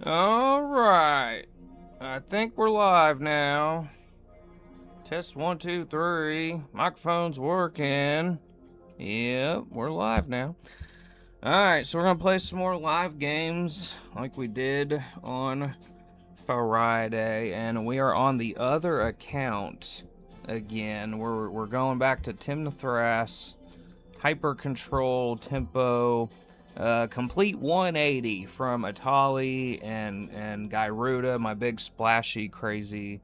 Alright. I think we're live now. Test 1, 2, 3. Microphone's working. Yep, we're live now. Alright, so we're gonna play some more live games like we did on Friday, and we are on the other account again. We're going back to Tymna Thrass, hyper control, tempo, complete 180 from Atali and Gyruda, my big splashy crazy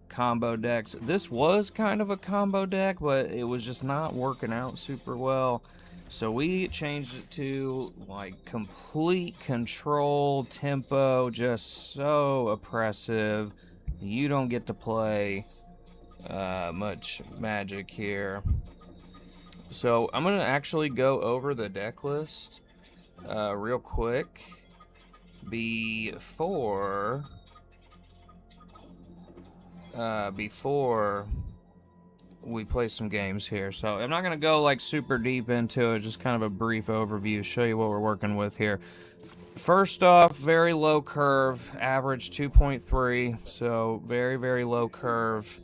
combo decks. This was kind of a combo deck, but it was just not working out super well. So we changed it to like complete control, tempo, just so oppressive. You don't get to play much magic here. So I'm gonna actually go over the deck list real quick before we play some games here. So I'm not gonna go like super deep into it, just kind of a brief overview, show you what we're working with here. First off, very low curve, average 2.3, so very low curve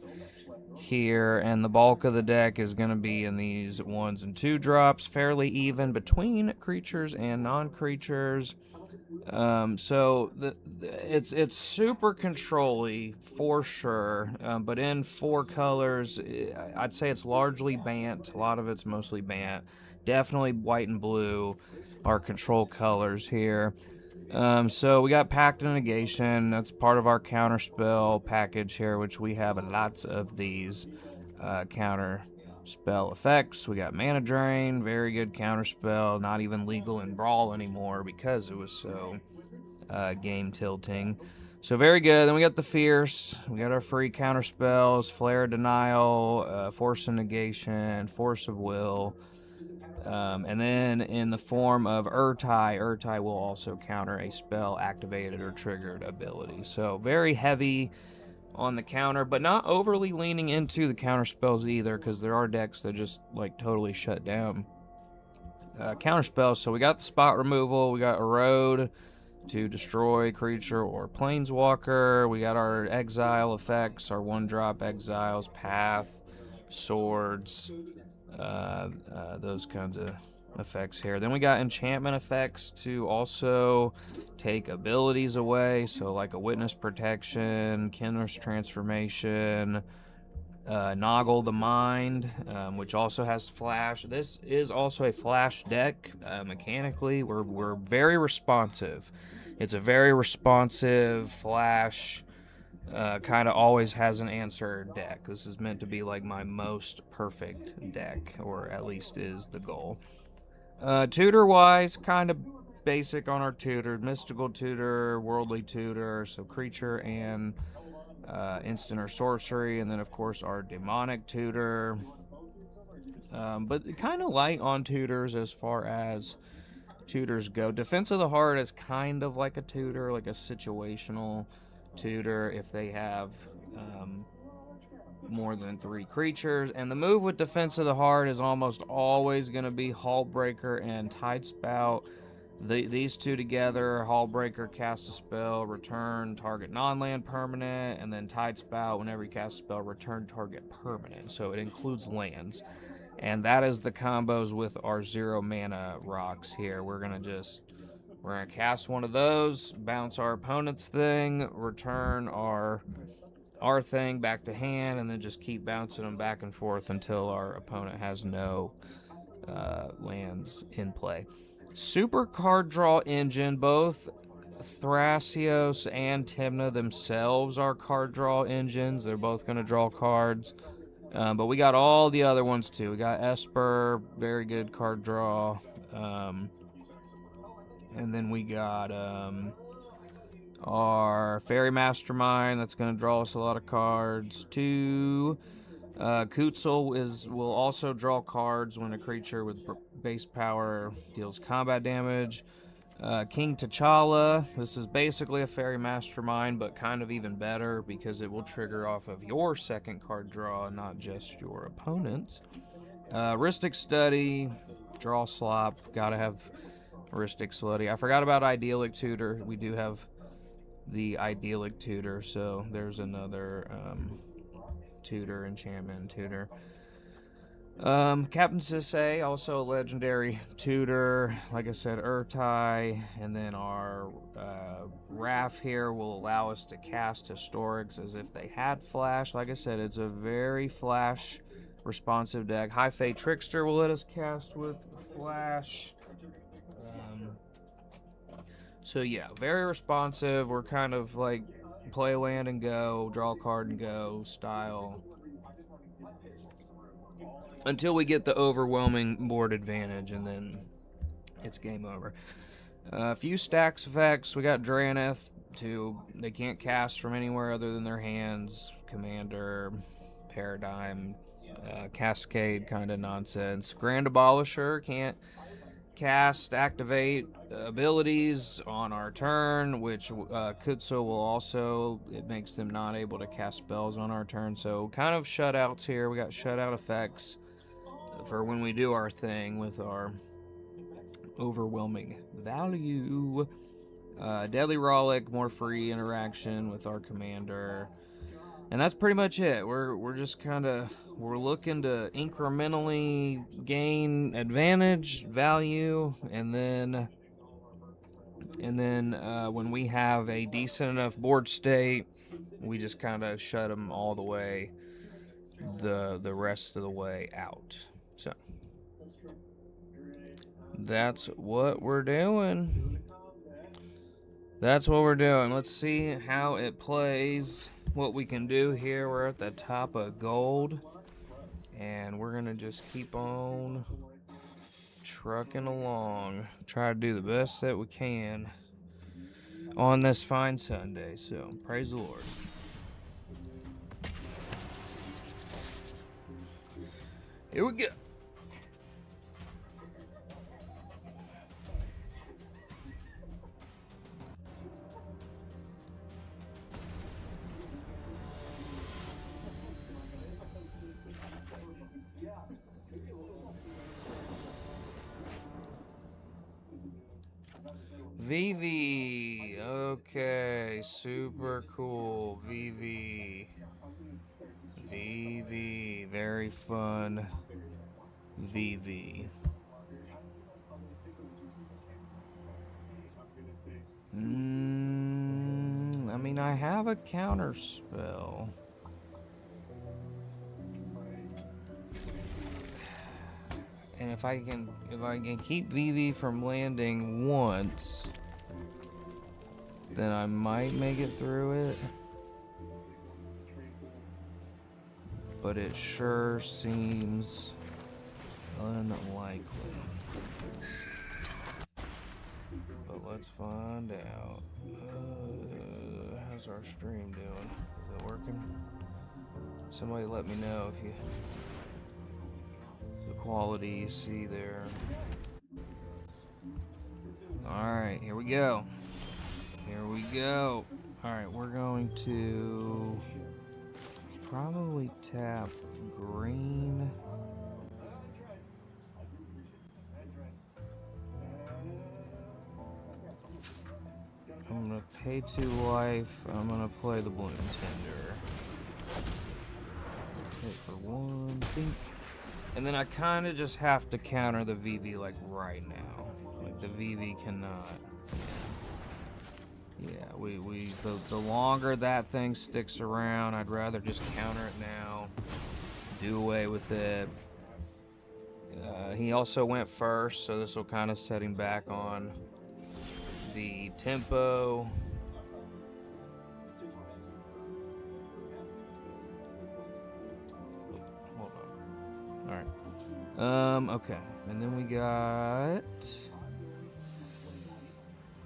here, and the bulk of the deck is going to be in these 1s and 2 drops, fairly even between creatures and non-creatures. So it's super control-y for sure, but in 4 colors, I'd say it's largely Bant. A lot of it's mostly Bant. Definitely white and blue are control colors here. So we got Pact and Negation. That's part of our counterspell package here, which we have lots of these counter spell effects. We got Mana Drain, very good counterspell, not even legal in Brawl anymore because it was so game tilting. So very good. Then we got the Fierce. We got our free counterspells, Flare Denial, Force of Negation, Force of Will. And then in the form of Urtai will also counter a spell activated or triggered ability. So very heavy on the counter, but not overly leaning into the counter spells either, because there are decks that just like totally shut down counter spells. So we got the spot removal, we got Erode to destroy creature or planeswalker, we got our exile effects, our 1-drop exiles, path, swords, those kinds of effects here. Then we got enchantment effects to also take abilities away, so like a witness protection, Kinner's transformation, Noggle the Mind, which also has flash. This is also a flash deck. Mechanically, we're very responsive. It's a very responsive flash, kind of always has an answer deck. This is meant to be like my most perfect deck, or at least is the goal. Tutor wise, kind of basic on our tutor. Mystical tutor, worldly tutor, so creature and instant or sorcery, and then of course our demonic tutor. But kind of light on tutors as far as tutors go. Defense of the Heart is kind of like a tutor, like a situational tutor if they have more than 3 creatures. And the move with Defense of the Heart is almost always going to be Hullbreaker and Tidespout. These two together, Hullbreaker casts a spell, return target non-land permanent, and then Tidespout, whenever you cast a spell, return target permanent. So it includes lands. And that is the combos with our 0 mana rocks here. We're going to cast one of those, bounce our opponent's thing, return our thing back to hand, and then just keep bouncing them back and forth until our opponent has no lands in play. Super card draw engine. Both Thrassios and Tymna themselves are card draw engines. They're both going to draw cards. But we got all the other ones too. We got Esper, very good card draw. And then we got our Fairy Mastermind, that's going to draw us a lot of cards. 2, Kutzel will also draw cards when a creature with base power deals combat damage. King T'Challa, this is basically a Fairy Mastermind, but kind of even better because it will trigger off of your second card draw, not just your opponent's. Rhystic Study, draw slop, gotta have Rhystic Study. I forgot about Idyllic Tutor. We do have the idyllic tutor. So there's another tutor, enchantment tutor. Captain Sisay, also a legendary tutor. Like I said, Urtai, and then our Raff here will allow us to cast historics as if they had flash. Like I said, it's a very flash responsive deck. High Fate Trickster will let us cast with flash. So yeah, very responsive. We're kind of like play land and go, draw a card and go style. Until we get the overwhelming board advantage, and then it's game over. A few stacks effects. We got Draneth, they can't cast from anywhere other than their hands. Commander, Paradigm, Cascade kind of nonsense. Grand Abolisher can't cast, activate abilities on our turn, which Kutsu will also, it makes them not able to cast spells on our turn. So kind of shutouts here. We got shutout effects for when we do our thing with our overwhelming value. Deadly Rollick, more free interaction with our commander. And that's pretty much it. We're just kind of, we're looking to incrementally gain advantage, value, and then when we have a decent enough board state, we just kind of shut them all the way, the rest of the way out. So that's what we're doing. That's what we're doing. Let's see how it plays. What we can do here. We're at the top of gold, and we're gonna just keep on trucking along. Try to do the best that we can on this fine Sunday. So praise the Lord. Here we go. VV, okay, super cool. VV, very fun. VV. I mean, I have a counter spell. And if I can keep VV from landing once, then I might make it through it. But it sure seems unlikely. But let's find out. How's our stream doing? Is it working? Somebody let me know if the quality you see there. Alright, here we go. Here we go. Alright, we're going to probably tap green. I'm gonna pay 2 life. I'm gonna play the Bloom Tender. Hit for 1, think. And then I kind of just have to counter the VV like right now. Like the VV cannot. Yeah, the longer that thing sticks around, I'd rather just counter it now. Do away with it. He also went first, so this will kind of set him back on the tempo. Hold on. Alright. Okay. And then we got...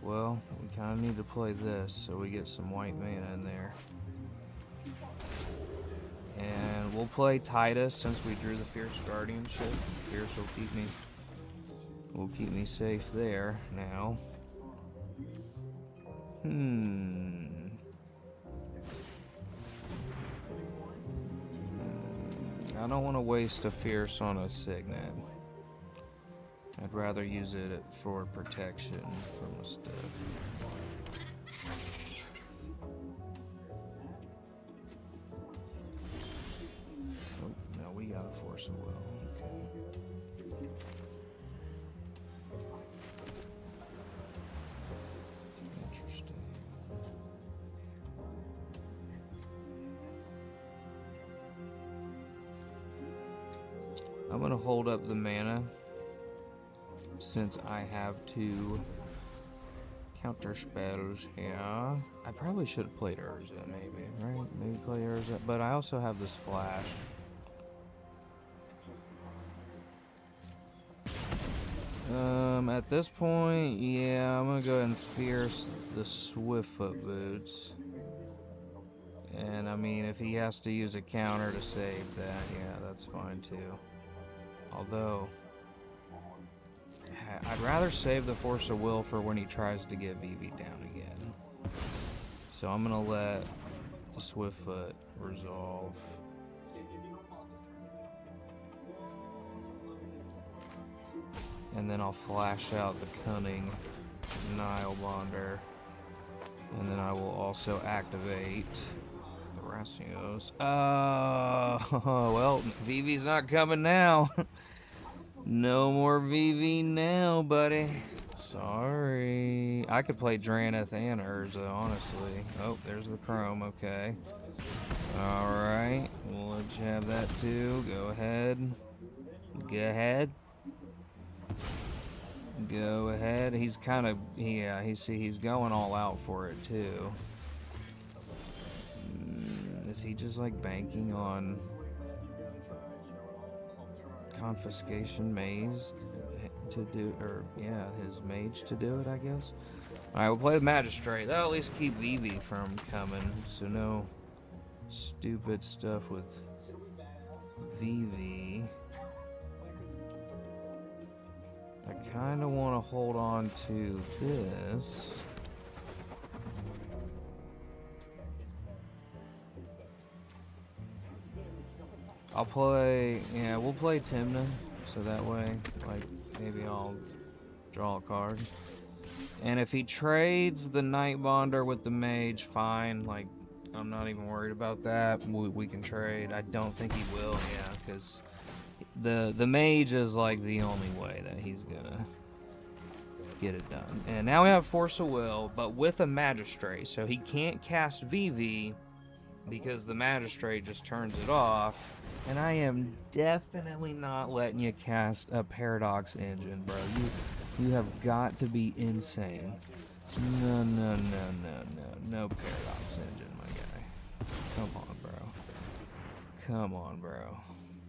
Well, we kind of need to play this so we get some white mana in there. And we'll play Titus since we drew the Fierce Guardianship. Fierce will keep me safe there now. I don't want to waste a Fierce on a Signet. I'd rather use it for protection from the stuff. got a force of will. Okay. Interesting. I'm gonna hold up the mana since I have 2 counter spells here. I probably should have played Urza, maybe, right? Maybe play Urza, but I also have this flash. At this point, yeah, I'm gonna go ahead and fierce the Swiftfoot boots. And I mean, if he has to use a counter to save that, yeah, that's fine too. Although, I'd rather save the Force of Will for when he tries to get VV down again. So I'm gonna let the Swiftfoot resolve. And then I'll flash out the Cunning Nile Bonder. And then I will also activate Thrassios. Oh, well, VV's not coming now. No more VV now, buddy. Sorry. I could play Draneth and Urza, honestly. Oh, there's the Chrome, okay. Alright, we'll let you have that too. Go ahead. Go ahead. Go ahead. He's kind of, yeah, he's going all out for it too. Is he just like banking on Confiscation Maze to do, or yeah, his mage to do it, I guess? Alright, we'll play the Magistrate. That'll at least keep VV from coming, so no stupid stuff with VV. I kind of want to hold on to this. I'll play, yeah, we'll play Tymna, so that way, like, maybe I'll draw a card. And if he trades the Night Bonder with the Mage, fine, like, I'm not even worried about that. We can trade. I don't think he will, yeah, because the Mage is, like, the only way that he's gonna get it done. And now we have Force of Will, but with a Magistrate, so he can't cast VV because the Magistrate just turns it off. And I am definitely not letting you cast a Paradox Engine, bro. You have got to be insane. No, no, no, no, no. No Paradox Engine, my guy. Come on, bro. Come on, bro.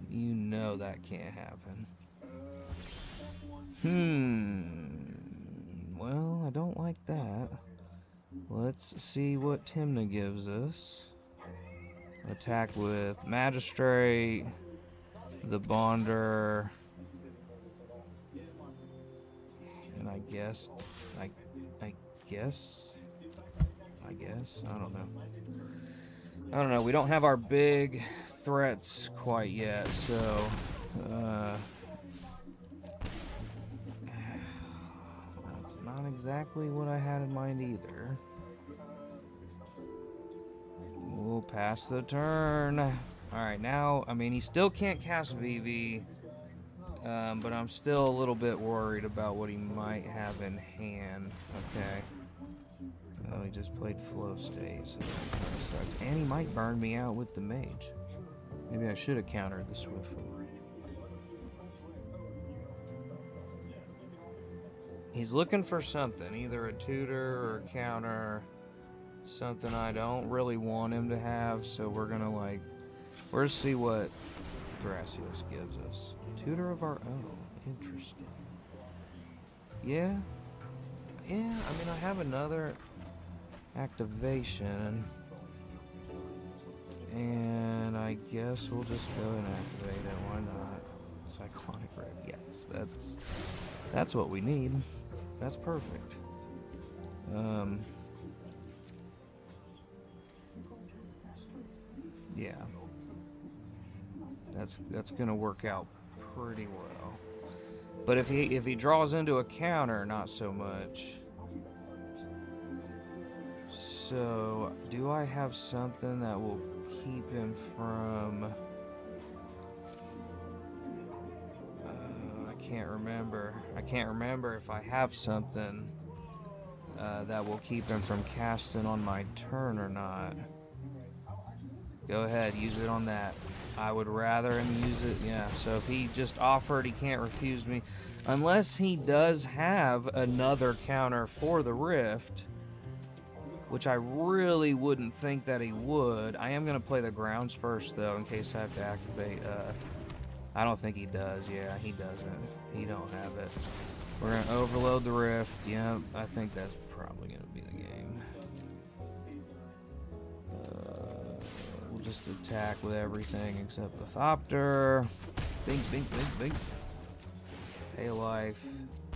You know that can't happen. Well, I don't like that. Let's see what Tymna gives us. Attack with Magistrate, the Bonder, and I guess, I guess, I don't know. I don't know, we don't have our big threats quite yet, so, that's not exactly what I had in mind either. We'll pass the turn. Alright, now, I mean, he still can't cast VV, but I'm still a little bit worried about what he might have in hand. Okay. Oh, he just played Flow State, so that kind of sucks. And he might burn me out with the Mage. Maybe I should have countered the Swiftfoot. He's looking for something, either a tutor or a counter. Something I don't really want him to have, so we're gonna like, we'll see what Thrassios gives us. Tutor of our own, interesting. Yeah, I mean I have another activation, and I guess we'll just go and activate it. Why not? Cyclonic Rip. Yes, that's what we need. That's perfect. Yeah, that's gonna work out pretty well. But if he draws into a counter, not so much. So do I have something that will keep him from can't remember. I can't remember if I have something that will keep him from casting on my turn or not. Go ahead, use it on that. I would rather him use it, yeah. So if he just offered, he can't refuse me. Unless he does have another counter for the Rift, which I really wouldn't think that he would. I am going to play the grounds first, though, in case I have to activate. I don't think he does. Yeah, he doesn't. He don't have it. We're going to overload the Rift. Yep, I think that's probably going to be the game. We'll just attack with everything except the Thopter. Bing, bing, bing, bing. Pay life.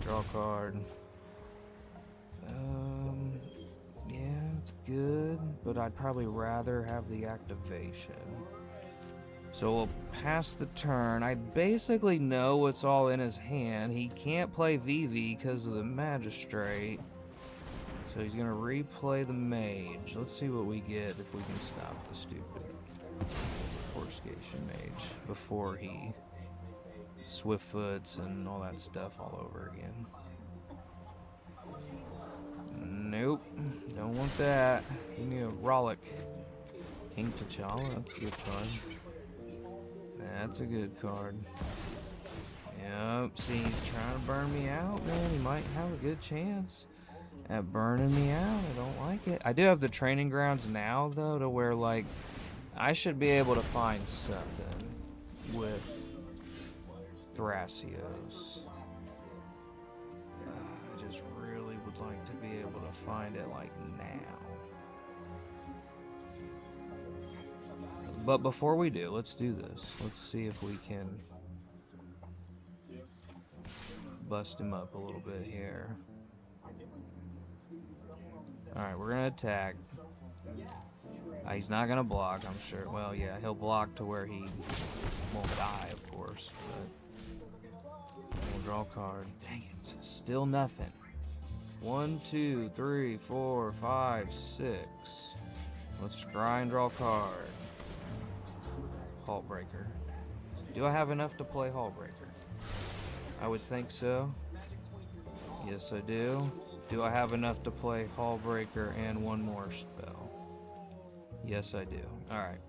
Draw card. Yeah, it's good, but I'd probably rather have the activation. So we'll pass the turn. I basically know what's all in his hand. He can't play VV because of the Magistrate. So he's going to replay the Mage. Let's see what we get if we can stop the stupid Fortification Mage before he Swiftfoots and all that stuff all over again. Nope, don't want that. Give me a Rollick. King T'Challa, that's a good card. That's a good card. Yep, see, he's trying to burn me out, man. He might have a good chance at burning me out. I don't like it. I do have the training grounds now, though, to where, like, I should be able to find something with Thrassios. I just really would like to be able to find it, like, now. But before we do, let's do this. Let's see if we can bust him up a little bit here. Alright, we're gonna attack. He's not gonna block, I'm sure. Well, yeah, he'll block to where he won't die, of course. But we'll draw a card. Dang it, still nothing. 1, 2, 3, 4, 5, 6. Let's scry and draw a card. Hullbreaker. Do I have enough to play Hullbreaker? I would think so. Yes, I do. Do I have enough to play Hullbreaker and one more spell? Yes, I do. Alright.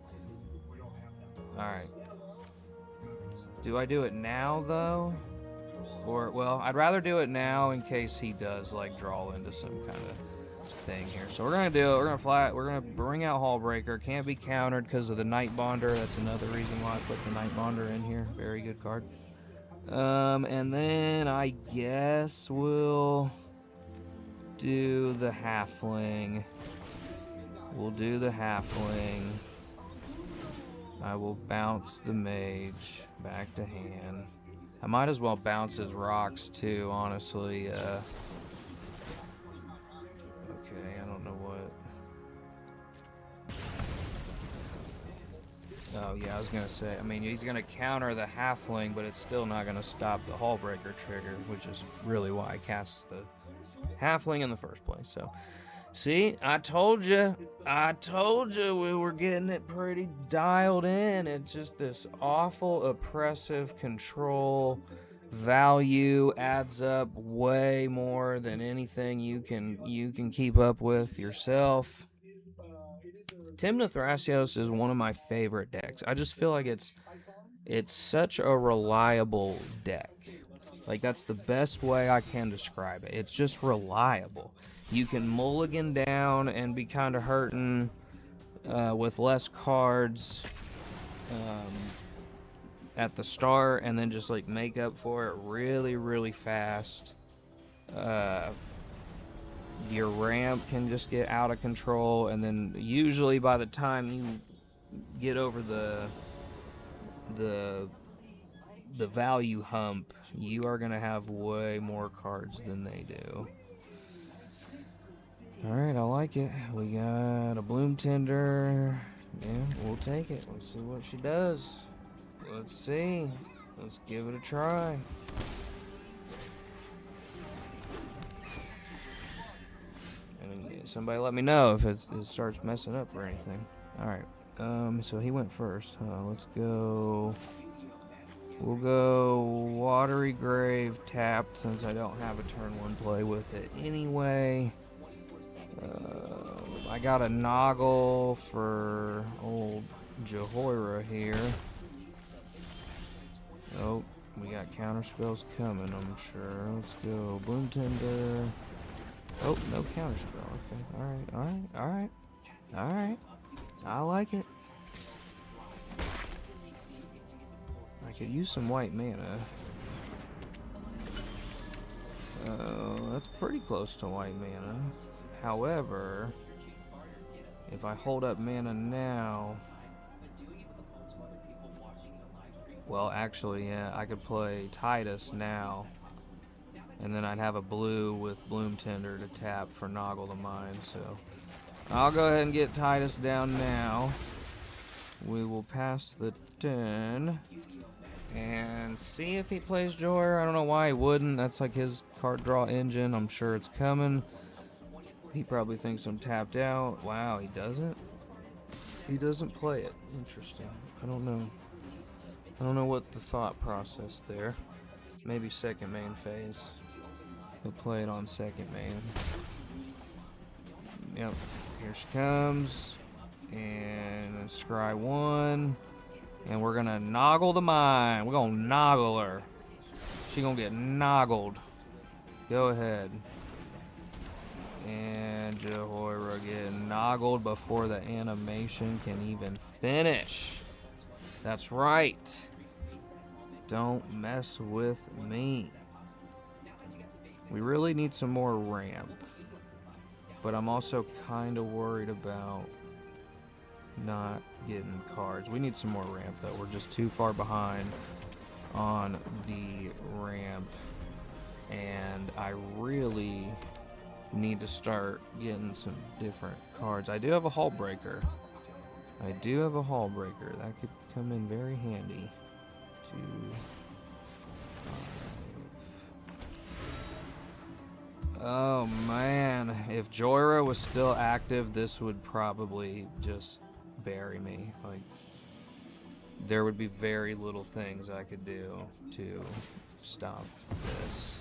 Alright. Do I do it now, though? Or, well, I'd rather do it now in case he does, like, draw into some kind of thing here. So we're gonna do it. We're gonna bring out Hullbreaker. Can't be countered because of the Night Bonder. That's another reason why I put the Night Bonder in here. Very good card. And then I guess we'll do the Halfling. We'll do the Halfling. I will bounce the Mage back to hand. I might as well bounce his rocks too, honestly. Okay, I don't know what. Oh yeah, I was gonna say, I mean, he's gonna counter the Halfling, but it's still not gonna stop the Hullbreaker trigger, which is really why I cast the Halfling in the first place. So, see, I told you we were getting it pretty dialed in. It's just this awful, oppressive control value adds up way more than anything you can keep up with yourself. Tymna Thrassios is one of my favorite decks. I just feel like it's such a reliable deck. Like, that's the best way I can describe it. It's just reliable. You can mulligan down and be kind of hurting with less cards at the start, and then just, like, make up for it really, really fast. Your ramp can just get out of control, and then usually by the time you get over the value hump, you are going to have way more cards than they do. Alright, I like it. We got a Bloom Tender. Yeah, we'll take it. Let's see what she does. Let's see. Let's give it a try. And somebody let me know if it starts messing up or anything. Alright, so he went first. Let's go We'll go Watery Grave tapped since I don't have a turn 1 play with it anyway. I got a Noggle for old Jehoira here. Oh, we got counter spells coming, I'm sure. Let's go Bloom Tender. Oh, no counter spell. Okay, alright, alright, alright. Alright. I like it. I could use some white mana. That's pretty close to white mana. However, if I hold up mana now... Well, actually, yeah, I could play Titus now. And then I'd have a blue with Bloom Tender to tap for Noggle the Mind, so... I'll go ahead and get Titus down now. We will pass the turn. And see if he plays Joyer. I don't know why he wouldn't. That's like his card draw engine. I'm sure it's coming. He probably thinks I'm tapped out. Wow, he doesn't? He doesn't play it. Interesting. I don't know. I don't know what the thought process there. Maybe second main phase. He'll play it on second main. Yep. Here she comes. And scry 1. And we're gonna Noggle the Mind. We're gonna Noggle her. She gonna get Noggled. Go ahead. And Jehoira getting Noggled before the animation can even finish. That's right. Don't mess with me. We really need some more ramp. But I'm also kind of worried about not getting cards. We need some more ramp though. We're just too far behind on the ramp. And I really need to start getting some different cards. I do have a Hull Breaker. I do have a Hull Breaker. That could come in very handy. 2, 5. Oh man, if Joyra was still active, this would probably just bury me. Like, there would be very little things I could do to stop this.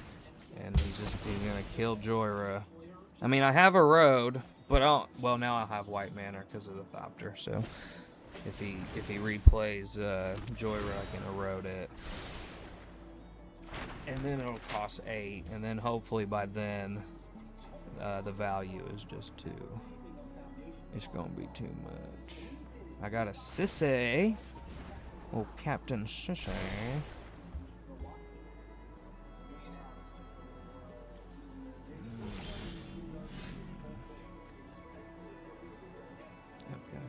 And he's gonna kill Joyra. I mean, I have a road, but well, now I'll have white mana because of the Thopter. So if he replays Joyra, I can erode it. And then it'll cost 8, and then hopefully by then the value is just 2. It's gonna be too much. I got a Sissy. Oh, Captain Sissy. Okay.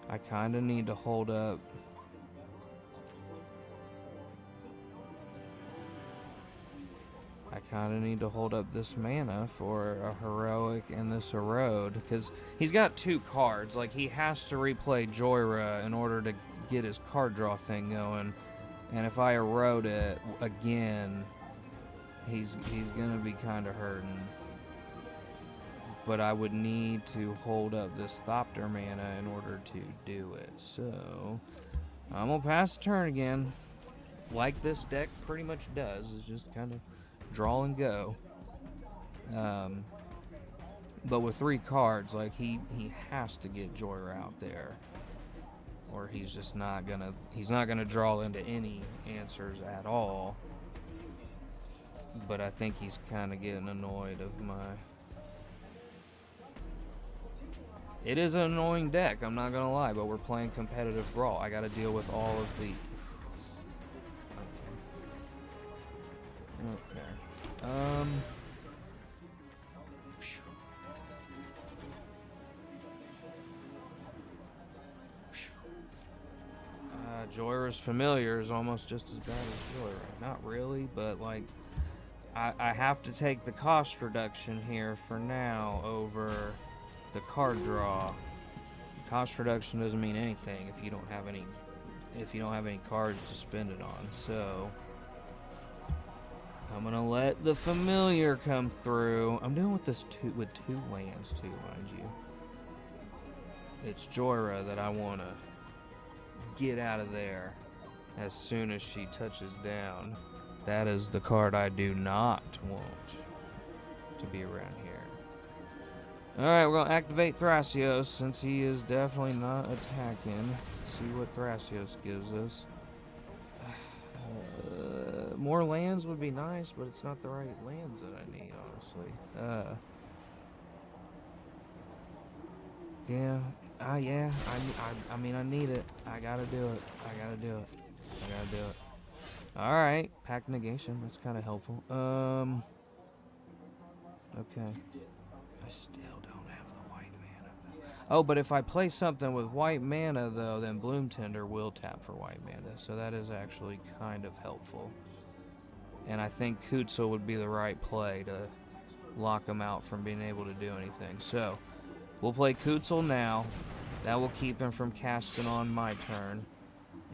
I kind of need to hold up. I kind of need to hold up this mana for a heroic and this erode, because he's got 2 cards. Like, he has to replay Joyra in order to get his card draw thing going. And if I erode it again, he's gonna be kind of hurting. But I would need to hold up this Thopter mana in order to do it. So I'm gonna pass the turn again, like this deck pretty much does. It's just kind of draw and go. But with 3 cards, like, he has to get Joyra out there, or he's just not gonna draw into any answers at all. But I think he's kind of getting annoyed of my... It is an annoying deck, I'm not gonna lie, but we're playing competitive brawl. I gotta deal with all of the... Okay. Joyra's Familiar is almost just as bad as Joyra. Not really, but like, I have to take the cost reduction here for now over the card draw. Cost reduction doesn't mean anything if you don't have any cards to spend it on. So I'm gonna let the Familiar come through. I'm doing with this with two lands too, mind you. it's Joyra that I want to get out of there as soon as she touches down. That is the card I do not want to be around here. Alright, we're going to activate Thrassios since he is definitely not attacking. Let's see what Thrassios gives us. More lands would be nice, but it's not the right lands that I need, honestly. Yeah, I mean, I need it. I gotta do it. I gotta do it. I gotta do it. Alright, pack negation. That's kind of helpful. Okay. I still don't have the white mana. Oh, but if I play something with white mana, though, then Bloom Tender will tap for white mana. So that is actually kind of helpful. And I think Kutzel would be the right play to lock him out from being able to do anything. So, we'll play Kutzel now. That will keep him from casting on my turn.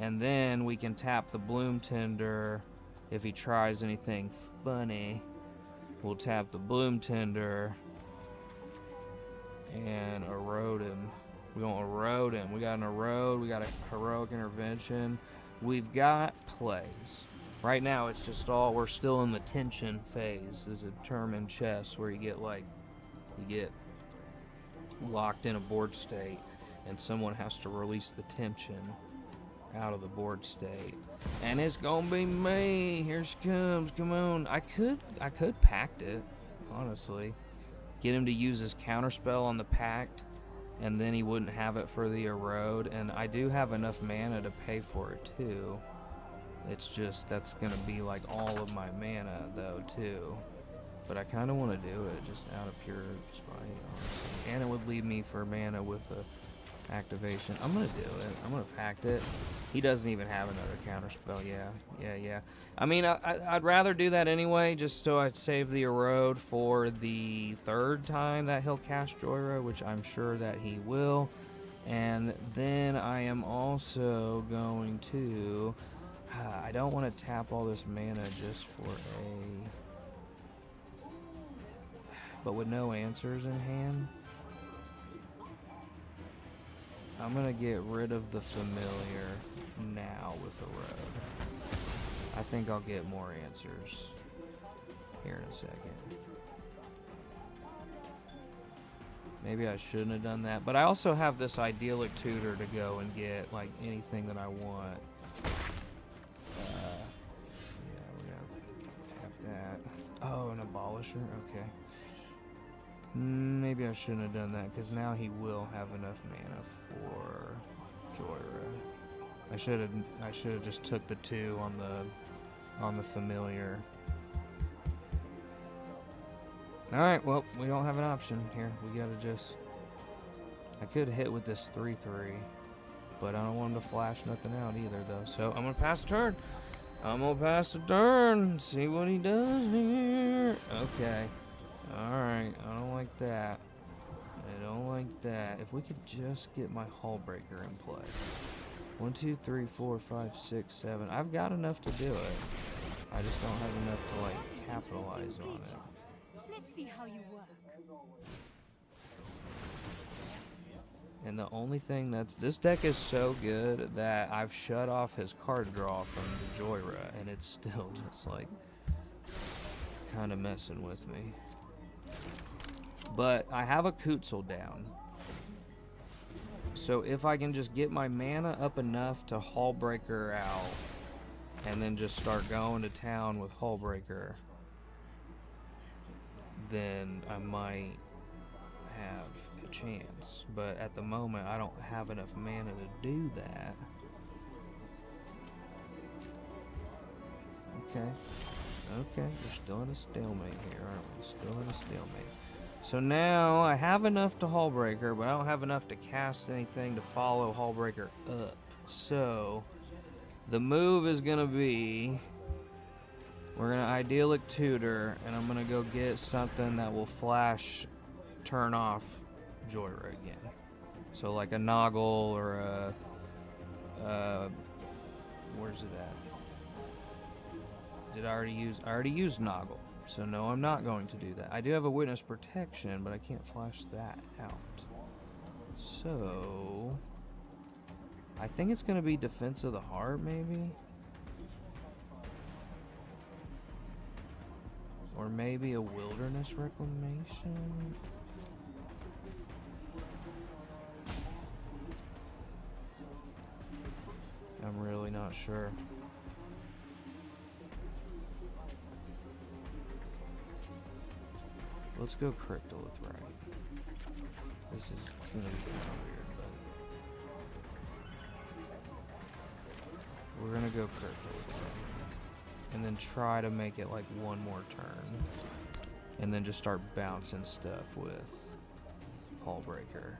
And then we can tap the Bloom Tender if he tries anything funny. We'll tap the Bloom Tender and erode him. We're going to erode him. We got an erode. We got a heroic intervention. We've got plays. Right now, it's just all, we're still in the tension phase. There's a term in chess where you get locked in a board state and someone has to release the tension out of the board state. And it's gonna be me. Here she comes. Come on. I could pact it, honestly. Get him to use his counterspell on the pact, and then he wouldn't have it for the erode. And I do have enough mana to pay for it too. It's just that's gonna be like all of my mana though too. But I kind of want to do it just out of pure spite, honestly. And it would leave me for mana with a activation. I'm gonna do it. I'm gonna pact it. He doesn't even have another counterspell. Yeah. I mean, I'd rather do that anyway, just so I'd save the erode for the third time that he'll cast Joyra, which I'm sure that he will. And then I am also going to. I don't want to tap all this mana just for a. But with no answers in hand, I'm gonna get rid of the familiar now with erode. I think I'll get more answers here in a second. Maybe I shouldn't have done that, but I also have this idyllic tutor to go and get like anything that I want. Yeah, we're gonna tap that. Oh, an abolisher. Okay. Maybe I shouldn't have done that because now he will have enough mana for Joyra. I should have just took the 2 on the familiar. All right, well, we don't have an option here. We gotta just. I could hit with this 3/3, but I don't want him to flash nothing out either, though. So I'm gonna pass the turn. I'm gonna pass the turn. See what he does here. Okay. Alright, I don't like that. I don't like that. If we could just get my Hullbreaker in play. 1, 2, 3, 4, 5, 6, 7. I've got enough to do it. I just don't have enough to, like, capitalize on it. Let's see how you work. And the only thing this deck is so good that I've shut off his card draw from the Joyra, and it's still just, like, kind of messing with me. But I have a Kutzel down. So if I can just get my mana up enough to Hullbreaker out and then just start going to town with Hullbreaker, then I might have a chance. But at the moment, I don't have enough mana to do that. Okay. Okay, we're still in a stalemate here, aren't we? Still in a stalemate. So now I have enough to Hullbreaker, but I don't have enough to cast anything to follow Hullbreaker up. So the move is going to be, we're going to idyllic tutor, and I'm going to go get something that will flash turn off Joyra again. So like a Noggle or a, where's it at? Did I already use? I already used Noggle, so no, I'm not going to do that. I do have a Witness Protection, but I can't flash that out. So I think it's gonna be Defense of the Heart, maybe, or maybe a Wilderness Reclamation. I'm really not sure. Let's go Cryptolith, right? This is gonna be kind of weird, but we're gonna go Cryptolith, right? And then try to make it like one more turn. And then just start bouncing stuff with Hullbreaker.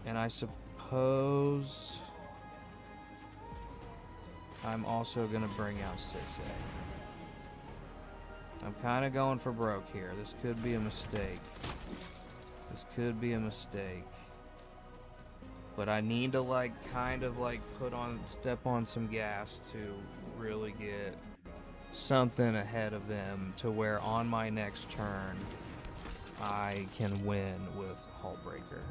And I suppose I'm also gonna bring out Sisay. I'm kind of going for broke here. This could be a mistake. This could be a mistake. But I need to like kind of like step on some gas to really get something ahead of them to where on my next turn I can win with Hullbreaker.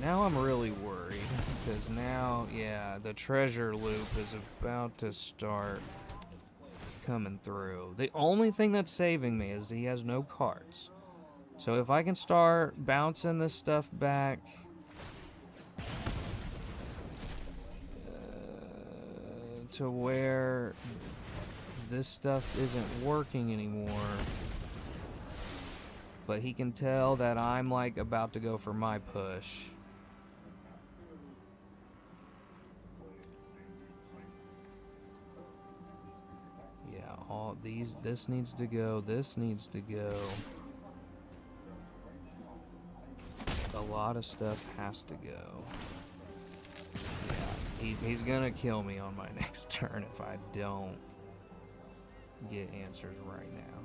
Now I'm really worried, because now, yeah, the treasure loop is about to start coming through. The only thing that's saving me is he has no cards. So if I can start bouncing this stuff back to where this stuff isn't working anymore, but he can tell that I'm like about to go for my push. Yeah, all these, this needs to go, this needs to go. A lot of stuff has to go. Yeah, he's gonna kill me on my next turn if I don't get answers right now.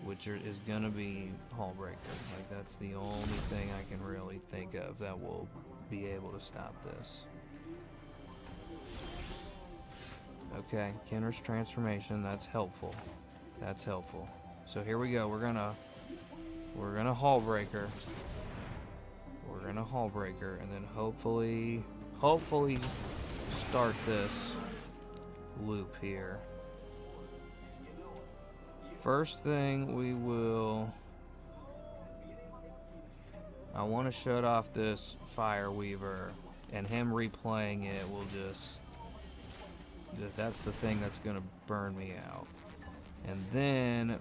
Which is gonna be Hullbreaker. Like, that's the only thing I can really think of that will be able to stop this. Okay, Kenra's transformation, that's helpful. That's helpful. So here we go, we're gonna Hullbreaker. We're gonna Hullbreaker, and then hopefully start this loop here. First thing we will, I want to shut off this Fire Weaver, and him replaying it will just, that's the thing that's gonna burn me out. And then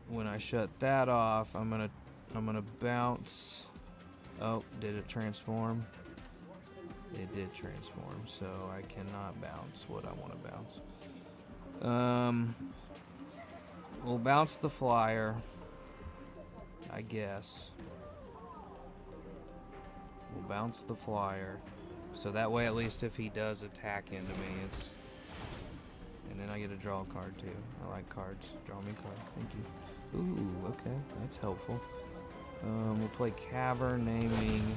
when I shut that off, I'm gonna bounce. Oh, did it transform? It did transform, so I cannot bounce what I want to bounce. We'll bounce the flyer, I guess. We'll bounce the flyer, so that way at least if he does attack into me, it's. And then I get to draw a card too. I like cards. Draw me a card. Thank you. Ooh, okay, that's helpful. We'll play Cavern, naming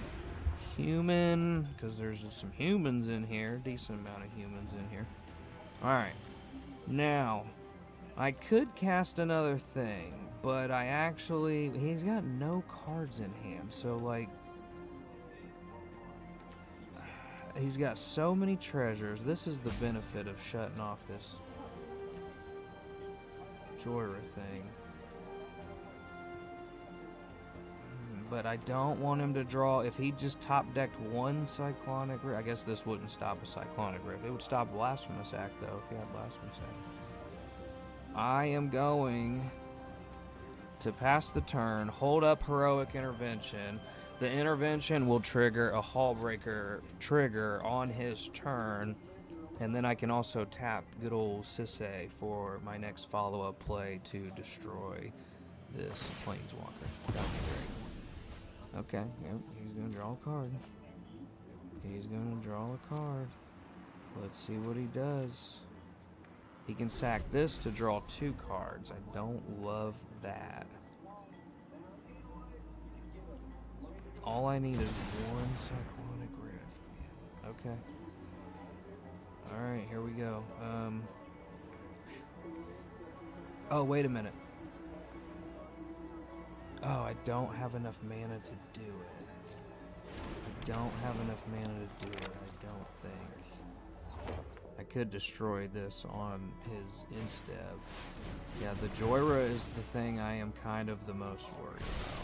human, because there's some humans in here. Decent amount of humans in here. Alright. Now, I could cast another thing, but he's got no cards in hand, so like, he's got so many treasures. This is the benefit of shutting off this Jorah thing. But I don't want him to draw. If he just top decked one Cyclonic Rift, I guess this wouldn't stop a Cyclonic Rift. It would stop Blasphemous Act though, if he had Blasphemous Act. I am going to pass the turn, hold up Heroic Intervention. The intervention will trigger a Hullbreaker trigger on his turn, and then I can also tap good old Sisay for my next follow-up play to destroy this Planeswalker. That would be great. Okay, yep, he's gonna draw a card. He's gonna draw a card. Let's see what he does. He can sack this to draw 2 cards. I don't love that. All I need is one Cyclonic Rift. Okay. Alright, here we go. Oh, wait a minute. Oh, I don't have enough mana to do it. I don't have enough mana to do it, I don't think. I could destroy this on his instep. Yeah, the Joyra is the thing I am kind of the most worried about.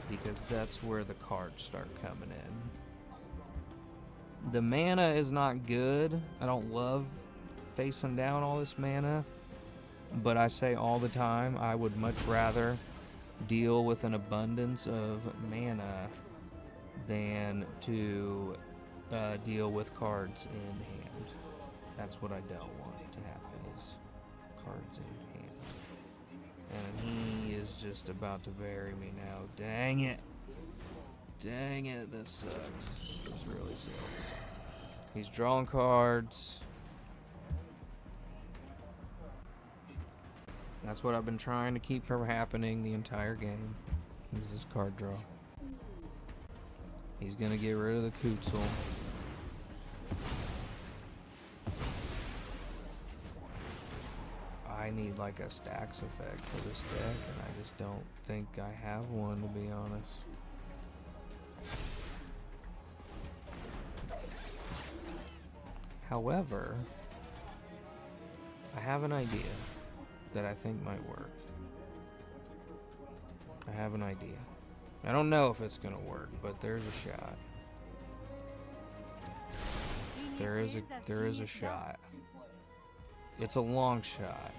Because that's where the cards start coming in. The mana is not good. I don't love facing down all this mana. But I say all the time, I would much rather deal with an abundance of mana than to deal with cards in hand. That's what I don't want to happen, is cards in hand. And he is just about to bury me now. Dang it. Dang it, this sucks. This really sucks. He's drawing cards. That's what I've been trying to keep from happening the entire game. Is this card draw. He's gonna get rid of the Kutzel. I need like a stacks effect for this deck, and I just don't think I have one, to be honest. However, I have an idea that I think might work. I have an idea. I don't know if it's gonna work, but there's a shot. There is a shot. It's a long shot.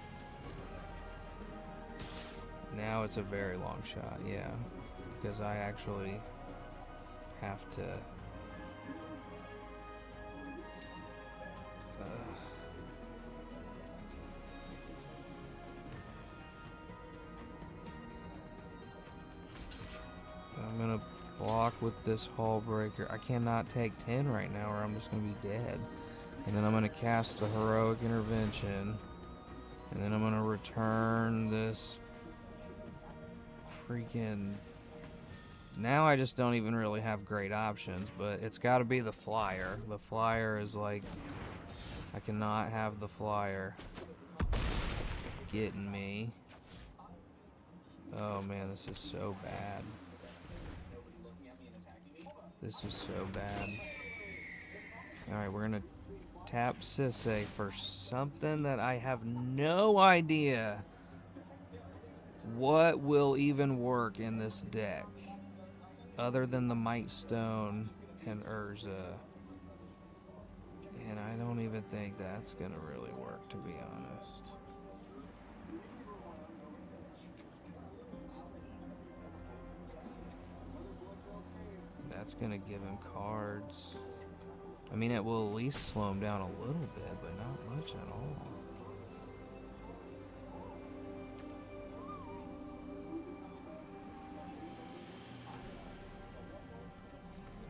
Now it's a very long shot, yeah. Because I actually have to... I'm gonna block with this Hull Breaker. I cannot take 10 right now or I'm just gonna be dead. And then I'm gonna cast the Heroic Intervention. And then I'm gonna return this freaking... Now I just don't even really have great options, but it's gotta be the Flyer. The Flyer is like... I cannot have the Flyer getting me. Oh man, this is so bad. This is so bad. Alright, we're gonna tap Sisse for something that I have no idea what will even work in this deck other than the Might Stone and Urza. And I don't even think that's gonna really work, to be honest. That's gonna give him cards. I mean, it will at least slow him down a little bit, but not much at all.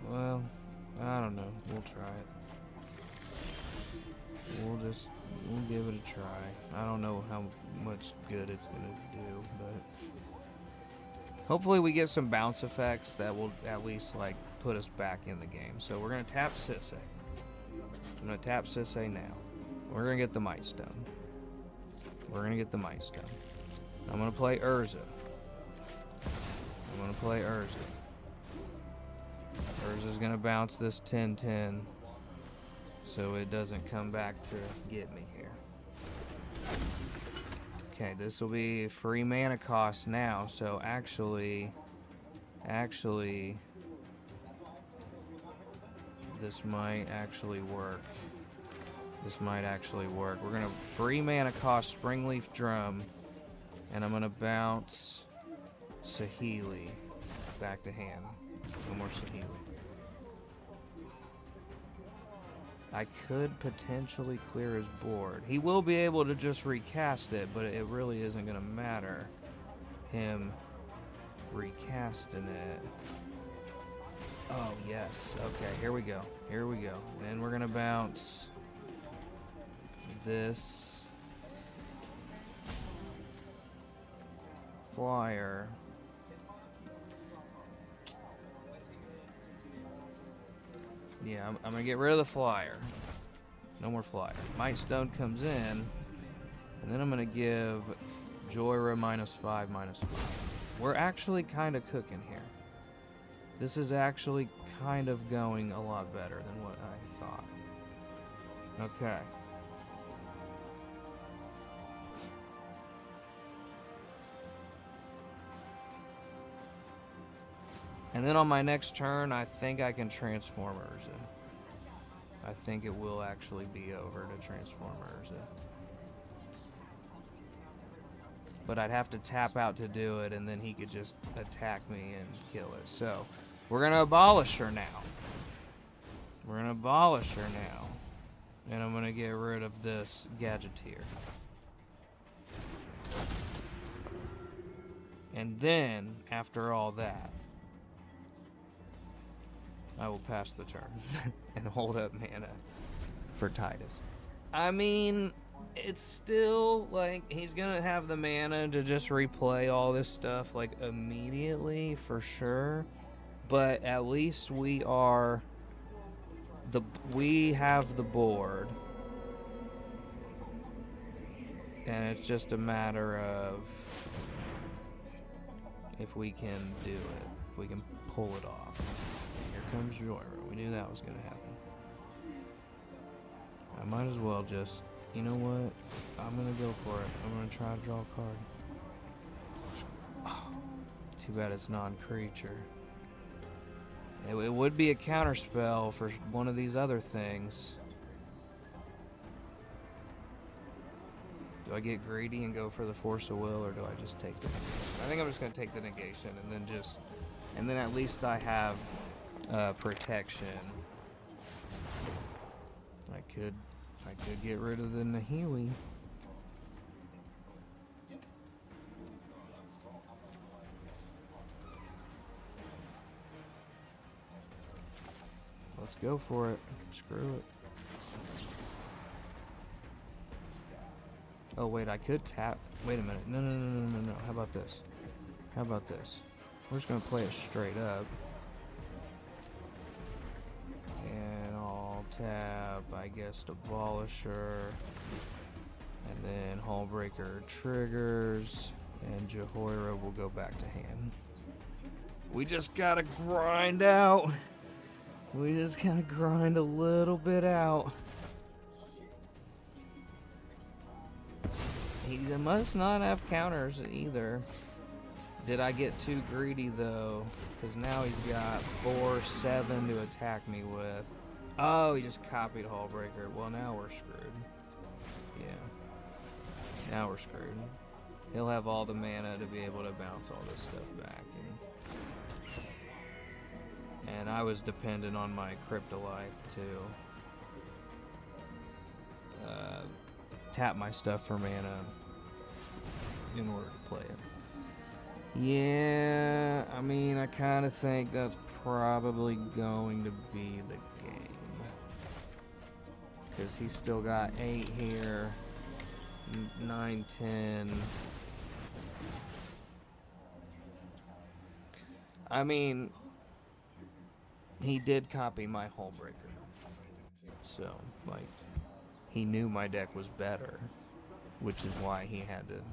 Well, I don't know. We'll try it. We'll give it a try. I don't know how much good it's gonna do, but hopefully we get some bounce effects that will at least like put us back in the game. So we're gonna tap Sisse. I'm gonna tap Sisse now. We're gonna get the Might Stone. We're gonna get the Might Stone. I'm gonna play Urza. I'm gonna play Urza. Urza's gonna bounce this 10-10 so it doesn't come back to get me here. Okay, this will be free mana cost now, so actually, this might actually work. This might actually work. We're gonna free mana cost Springleaf Drum, and I'm gonna bounce Saheeli back to hand. No more Saheeli. I could potentially clear his board. He will be able to just recast it, but it really isn't going to matter. Him recasting it. Oh, yes. Okay, here we go. Here we go. Then we're going to bounce this. flyer. Yeah, I'm gonna get rid of the flyer. No more flyer. Might Stone comes in, and then I'm gonna give Joyra -5, -5. We're actually kind of cooking here. This is actually kind of going a lot better than what I thought. Okay. And then on my next turn, I think I can transform Urza. I think it will actually be over to transform Urza. But I'd have to tap out to do it, and then he could just attack me and kill it. So, we're going to abolish her now. We're going to abolish her now. And I'm going to get rid of this Gadgeteer. And then, after all that, I will pass the turn and hold up mana for Titus. I mean, it's still, like, he's gonna have the mana to just replay all this stuff, like, immediately, for sure. But at least we have the board. And it's just a matter of if we can do it, if we can pull it off. Here comes Joyra. We knew that was gonna happen. I might as well just, you know what? I'm gonna go for it. I'm gonna try to draw a card. Oh, too bad it's non-creature. It would be a counterspell for one of these other things. Do I get greedy and go for the Force of Will, or do I just take the negation? I think I'm just gonna take the negation, and then at least I have protection. I could get rid of the Nihili. Let's go for it. Screw it. Oh wait, I could tap. Wait a minute. No. How about this? How about this? We're just gonna play it straight up. And I'll tap, I guess, Abolisher. And then Hullbreaker triggers. And Jehoira will go back to hand. We just gotta grind out. We just gotta grind a little bit out. He must not have counters either. Did I get too greedy though? Because now he's got 4/7 to attack me with. Oh, he just copied Hullbreaker. Well, now we're screwed. Yeah. Now we're screwed. He'll have all the mana to be able to bounce all this stuff back. And I was dependent on my Cryptolith to tap my stuff for mana in order to play it. Yeah, I mean, I kind of think that's probably going to be the game. Because he's still got 8 here, 9, 10. I mean, he did copy my Hullbreaker. So, like, he knew my deck was better, which is why he had to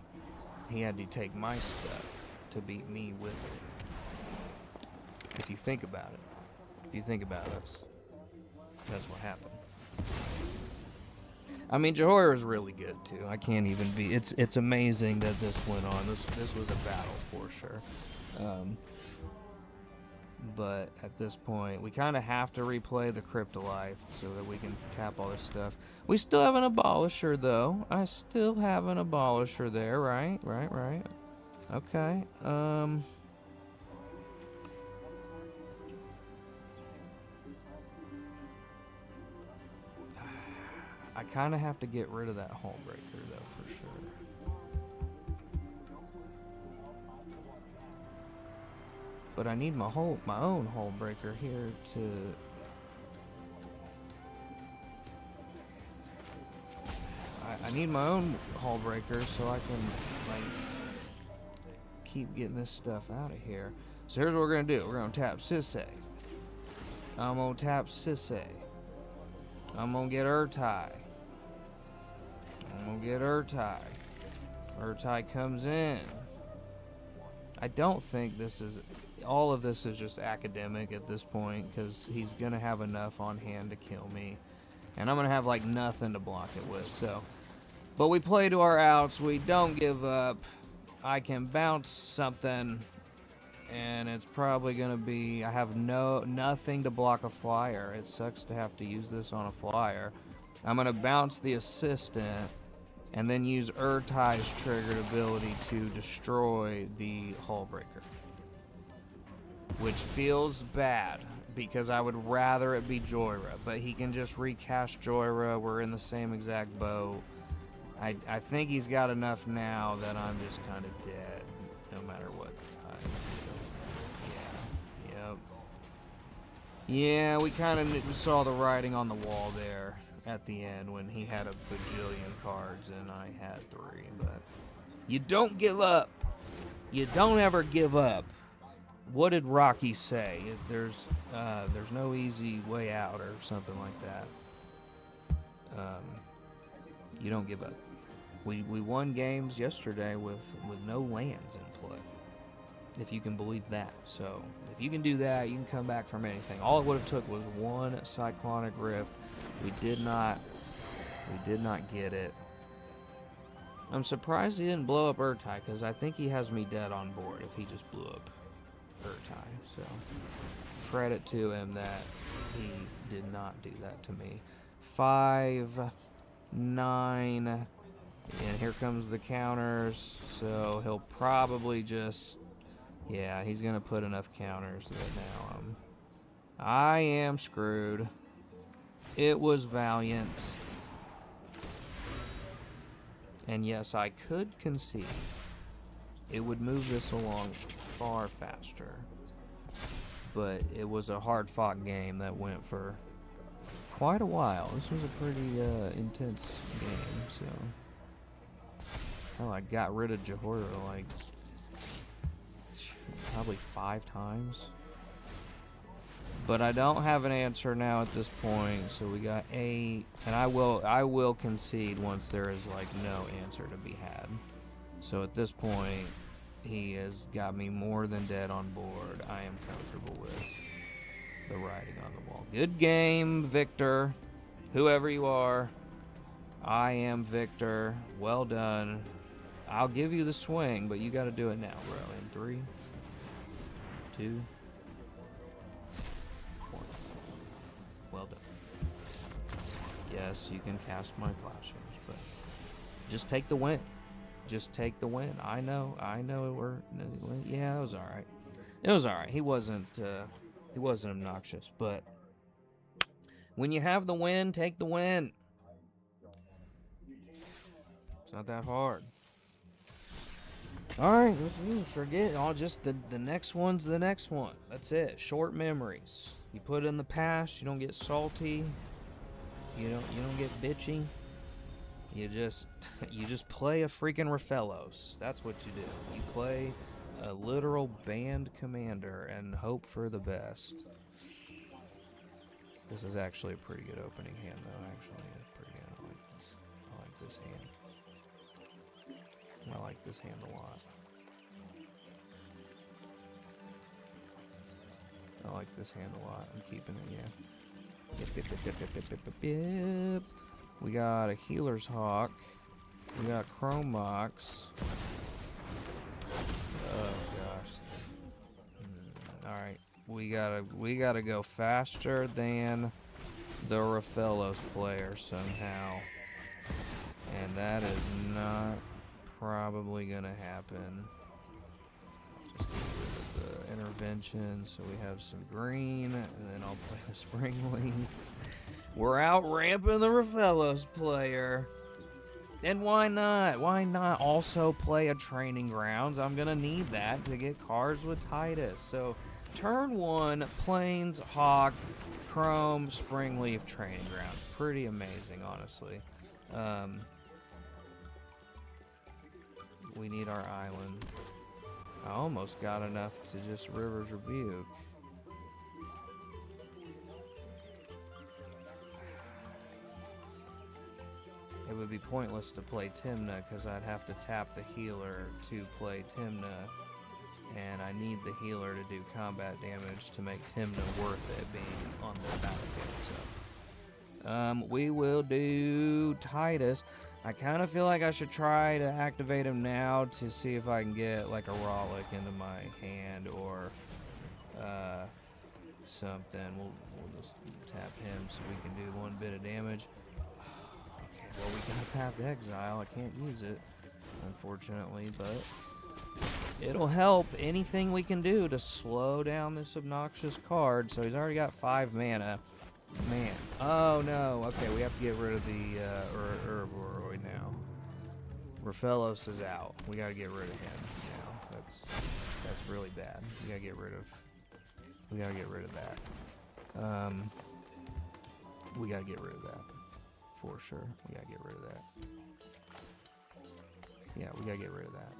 take my stuff to beat me with it. If you think about it, that's what happened. I mean, Jehoira is really good too. I can't even be. It's amazing that this went on. This was a battle for sure. But at this point, we kind of have to replay the Cryptolith so that we can tap all this stuff. We still have an Abolisher, though. I still have an Abolisher there, right? Right. Okay. I kind of have to get rid of that Hullbreaker, though, for sure. But I need my own Hullbreaker here to... I need my own Hullbreaker so I can, like, keep getting this stuff out of here. So here's what we're going to do. We're going to tap Sisse. I'm going to tap Sisse. I'm going to get Urtai. I'm going to get Urtai. Urtai comes in. I don't think this is... All of this is just academic at this point, because he's going to have enough on hand to kill me. And I'm going to have, like, nothing to block it with, so... But we play to our outs. We don't give up. I can bounce something, and it's probably going to be... I have nothing to block a flyer. It sucks to have to use this on a flyer. I'm going to bounce the assistant, and then use Urtai's triggered ability to destroy the Hullbreaker. Which feels bad, because I would rather it be Joyra, but he can just recast Joyra. We're in the same exact boat. I think he's got enough now that I'm just kind of dead, no matter what I do. Yeah, yep. Yeah, we kind of saw the writing on the wall there at the end when he had a bajillion cards and I had 3, but you don't give up. You don't ever give up. What did Rocky say? There's no easy way out or something like that. You don't give up. We won games yesterday with no lands in play, if you can believe that. So if you can do that, you can come back from anything. All it would have took was one Cyclonic Rift. We did not get it. I'm surprised he didn't blow up Urtai, because I think he has me dead on board if he just blew up Urtai. So credit to him that he did not do that to me. 5, 9, and here comes the counters. So he'll probably just, yeah, he's gonna put enough counters that now I am screwed. It was Valiant. And yes, I could concede. It would move this along far faster. But it was a hard-fought game that went for quite a while. This was a pretty intense game, so... Hell, I got rid of Johora like... probably 5 times. But I don't have an answer now at this point, so we got 8, and I will concede once there is like no answer to be had. So at this point, he has got me more than dead on board. I am comfortable with the writing on the wall. Good game, Victor. Whoever you are, I am Victor. Well done. I'll give you the swing, but you got to do it now, bro. In 3, 2. Well done. Yes, you can cast my plowshares, but just take the win. Just take the win. I know yeah, it was all right. It was all right. He wasn't obnoxious, but when you have the win, take the win. It's not that hard. All right, forget. Just the next one's the next one. That's it. Short memories. You put it in the past. You don't get salty. You don't get bitchy. You just play a freaking Rathalos. That's what you do. You play a literal band commander and hope for the best. This is actually a pretty good opening hand, though. Actually, it's pretty good. I like this hand. I like this hand a lot. I like this hand a lot. I'm keeping it, yeah. Yep. We got a Healer's Hawk. We got Chrome Mox. Oh gosh. Alright. We gotta go faster than the Rathalos player somehow. And that is not probably gonna happen. Just get rid of the intervention so we have some green, and then I'll play the Spring Leaf. We're out ramping the Rathalos player. And why not? Why not also play a Training Grounds? I'm gonna need that to get cards with Titus. So turn 1, Plains, Hawk, Chrome, Spring Leaf, Training Grounds. Pretty amazing, honestly. We need our island. I almost got enough to just River's Rebuke. It would be pointless to play Tymna because I'd have to tap the healer to play Tymna, and I need the healer to do combat damage to make Tymna worth it being on the battlefield. So, we will do Titus. I kind of feel like I should try to activate him now to see if I can get like a Rollick into my hand or something. We'll just tap him so we can do 1 bit of damage. Okay, well, we got Path to Exile. I can't use it, unfortunately, but it'll help. Anything we can do to slow down this obnoxious card. So he's already got 5 mana. Man. Oh, no. Okay, we have to get rid of the Herboroid now. Raphaelos is out. We got to get rid of him now. That's really bad. We got to get rid of that. We got to get rid of that. For sure. We got to get rid of that. Yeah, we got to get rid of that.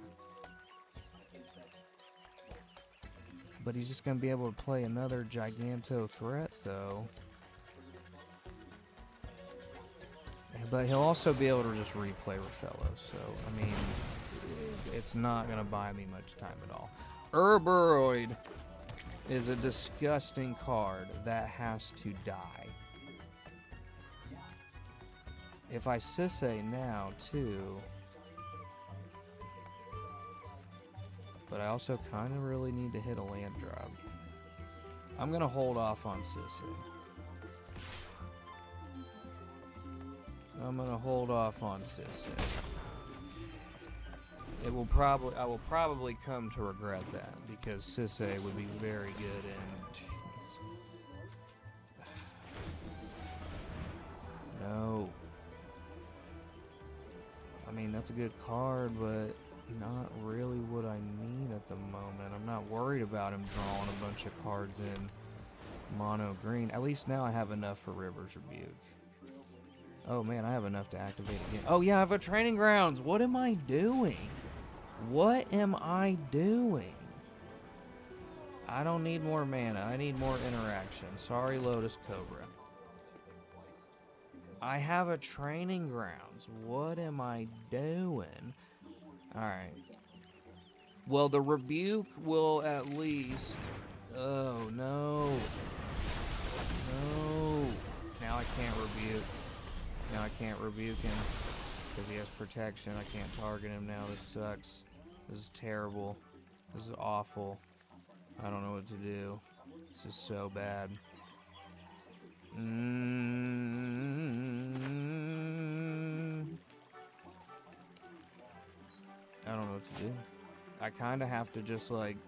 But he's just going to be able to play another Giganto threat, though. But he'll also be able to just replay Raphaelos, so, I mean, it's not going to buy me much time at all. Herboroid is a disgusting card that has to die. If I Sisay now, too... But I also kind of really need to hit a land drop. I'm going to hold off on Sisay. I will probably come to regret that because Sisay would be very good in. Jeez. No. I mean, that's a good card, but not really what I need at the moment. I'm not worried about him drawing a bunch of cards in mono green. At least now I have enough for River's Rebuke. Oh man, I have enough to activate again. Oh yeah, I have a Training Grounds. What am I doing? What am I doing? I don't need more mana. I need more interaction. Sorry, Lotus Cobra. I have a Training Grounds. What am I doing? Alright. Well, the Rebuke will at least... Oh, no. No. Now I can't Rebuke. Now I can't Rebuke him because he has protection. I can't target him now. This sucks. This is terrible. This is awful. I don't know what to do. This is so bad. I don't know what to do. I kind of have to just like...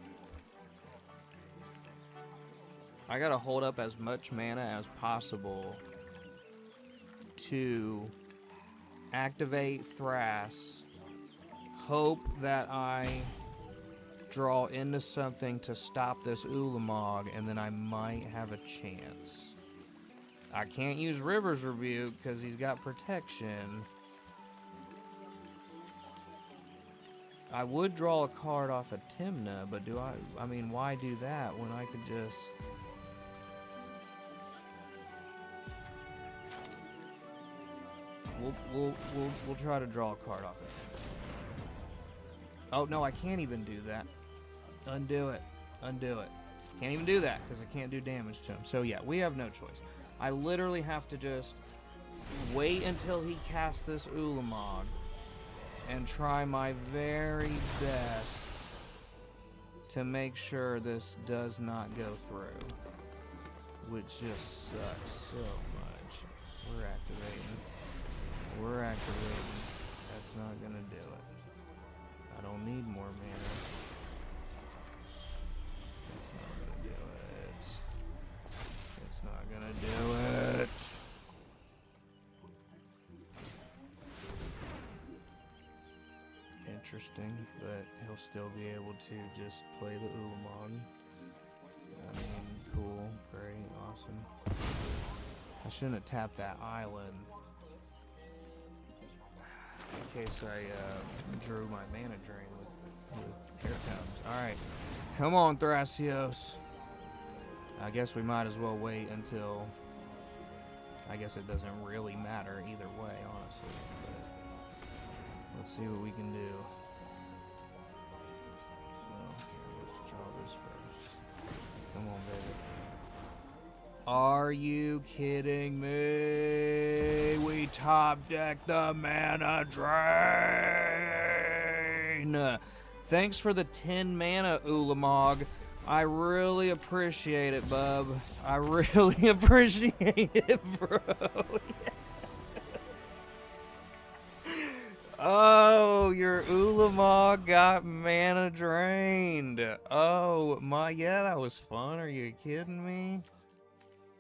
I gotta hold up as much mana as possible to activate Thrass, hope that I draw into something to stop this Ulamog, and then I might have a chance. I can't use River's Rebuke because he's got protection. I would draw a card off of Tymna, but I mean, why do that when I could just... We'll try to draw a card off it. Oh, no, I can't even do that. Undo it. Undo it. Can't even do that because I can't do damage to him. So, yeah, we have no choice. I literally have to just wait until he casts this Ulamog and try my very best to make sure this does not go through, which just sucks so much. We're activating. We're activating. That's not gonna do it. I don't need more mana. It's not gonna do it. It's not gonna do it. Interesting, but he'll still be able to just play the Ulamog. I mean, cool, great, awesome. I shouldn't have tapped that island in case I drew my mana drain with Here it comes. Alright. Come on, Thrassios. I guess we might as well wait until... I guess it doesn't really matter either way, honestly. But let's see what we can do. So, let's draw this first. Come on, baby. Are you kidding me? We top deck the mana drain. Thanks for the 10 mana, Ulamog. I really appreciate it, bub. I really appreciate it, bro. Oh, your Ulamog got mana drained. Oh, my, yeah, that was fun. Are you kidding me?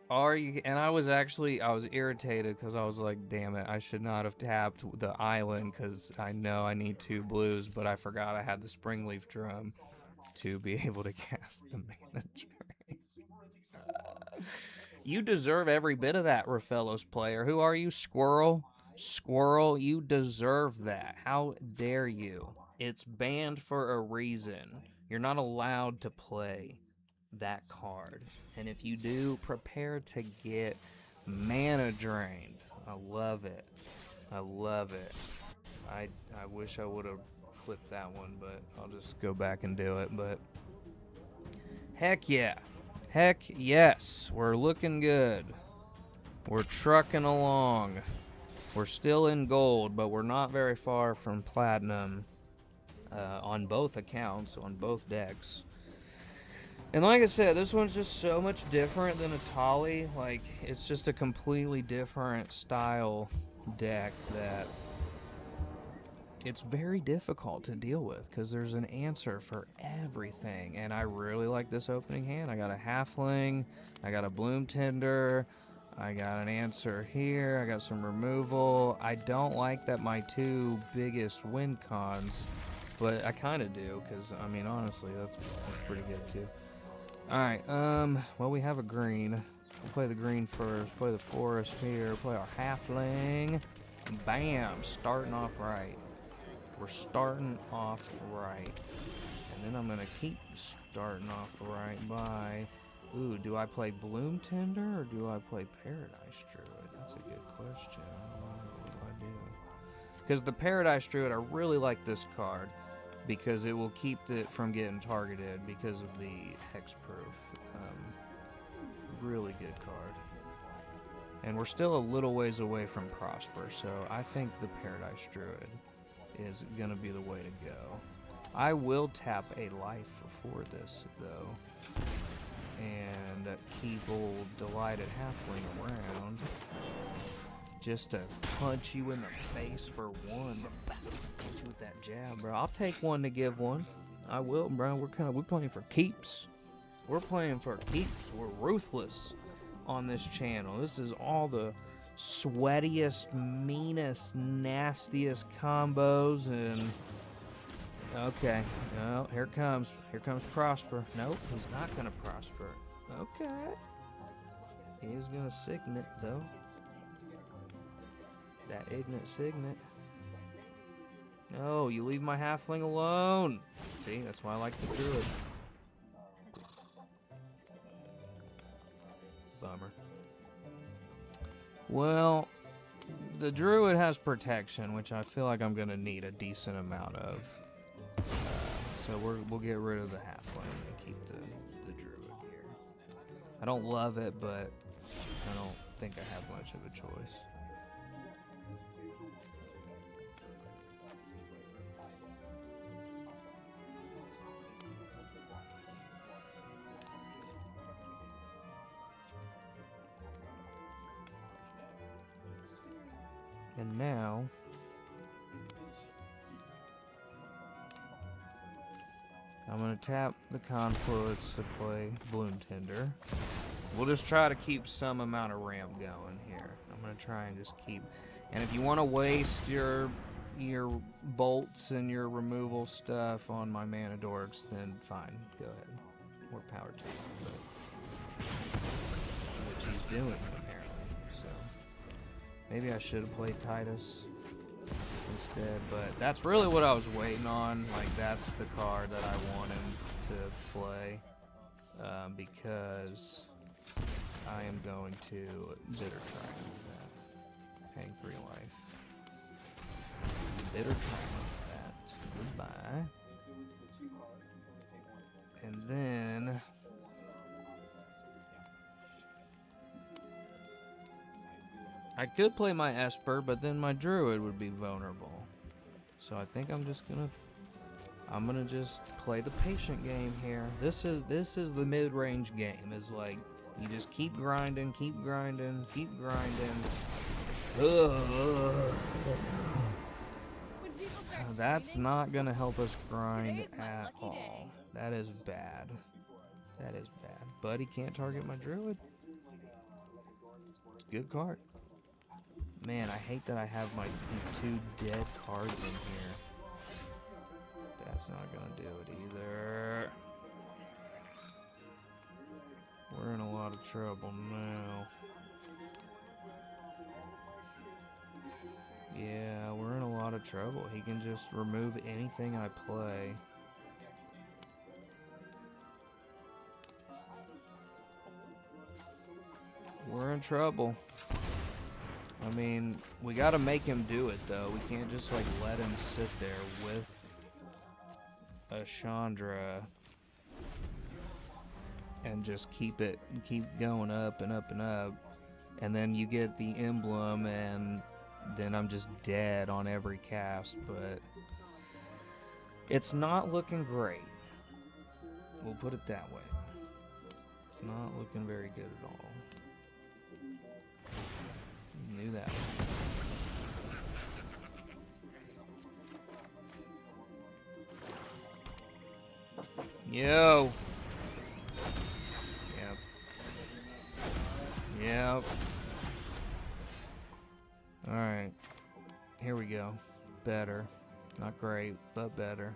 Are you? And I was irritated because I was like, damn it, I should not have tapped the island because I know I need 2 blues, but I forgot I had the Springleaf Drum to be able to cast the mana drain. You deserve every bit of that, Raphaelos player. Who are you, Squirrel? Squirrel, you deserve that. How dare you? It's banned for a reason. You're not allowed to play that card. And if you do, prepare to get mana drained. I love it. I love it. I wish I would have flipped that one, but I'll just go back and do it. But heck yeah. Heck yes. We're looking good. We're trucking along. We're still in gold, but we're not very far from platinum on both accounts, on both decks. And like I said, this one's just so much different than a Tali. Like, it's just a completely different style deck that it's very difficult to deal with because there's an answer for everything. And I really like this opening hand. I got a Halfling, I got a Bloom Tender, I got an answer here, I got some removal. I don't like that my 2 biggest win cons, but I kind of do because, I mean, honestly, that's pretty good too. Alright, well, we have a green. We'll play the green first, play the forest here, play our Halfling. Bam! Starting off right. We're starting off right. And then I'm going to keep starting off right by... Ooh, do I play Bloom Tender or do I play Paradise Druid? That's a good question. I don't know. What do I do? Because the Paradise Druid, I really like this card because it will keep it from getting targeted because of the hexproof. Really good card. And we're still a little ways away from Prosper, so I think the Paradise Druid is going to be the way to go. I will tap a life for this, though, and keep old Delighted Halfling around just to punch you in the face for 1. Hit you with that jab, bro. I'll take 1 to give 1. I will, bro. We're playing for keeps. We're playing for keeps. We're ruthless on this channel. This is all the sweatiest, meanest, nastiest combos and... Okay. No, here comes Prosper. Nope, he's not gonna prosper. Okay. He's gonna Signet, though. That Ignet Signet. No, you leave my Halfling alone. See, that's why I like the Druid. Bummer. Well, the Druid has protection, which I feel like I'm gonna need a decent amount of. So we'll get rid of the Halfling and keep the Druid here. I don't love it, but I don't think I have much of a choice. And now... I'm going to tap the Confluence to play Bloom Tender. We'll just try to keep some amount of ramp going here. I'm going to try and just keep... And if you want to waste your bolts and your removal stuff on my mana dorks, then fine, go ahead. More power to you. But which he's doing, apparently. So maybe I should have played Titus instead, but that's really what I was waiting on. Like, that's the card that I want him to play, because I am going to bitter triumph that. Paying 3 life. Bitter triumph that. Goodbye. And then I could play my Esper, but then my Druid would be vulnerable. So I think I'm gonna just play the patient game here. This is the mid-range game. Is like you just keep grinding, keep grinding, keep grinding. That's not gonna help us grind at all. That is bad. That is bad. But he can't target my Druid. It's a good card. Man, I hate that I have these 2 dead cards in here. That's not gonna do it either. We're in a lot of trouble now. Yeah, we're in a lot of trouble. He can just remove anything I play. We're in trouble. I mean, we gotta make him do it, though. We can't just, like, let him sit there with a Chandra and just keep going up and up and up. And then you get the emblem, and then I'm just dead on every cast, but it's not looking great. We'll put it that way. It's not looking very good at all. Knew that. Yo. Yep. Yep. Alright. Here we go. Better. Not great, but better.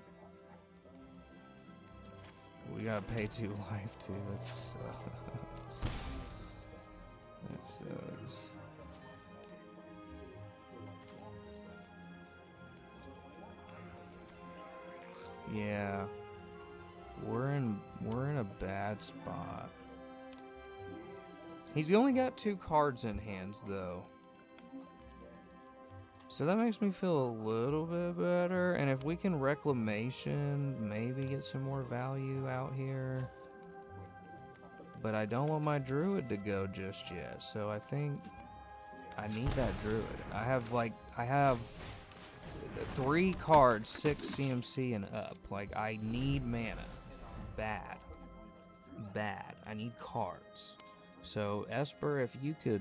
We gotta pay 2 life too. That sucks. That sucks. Yeah, we're in a bad spot. He's only got 2 cards in hands though, so that makes me feel a little bit better. And if we can reclamation, maybe get some more value out here. But I don't want my Druid to go just yet, so I think I need that Druid. I have 3 cards, 6 CMC and up. Like, I need mana. Bad. Bad. I need cards. So, Esper, if you could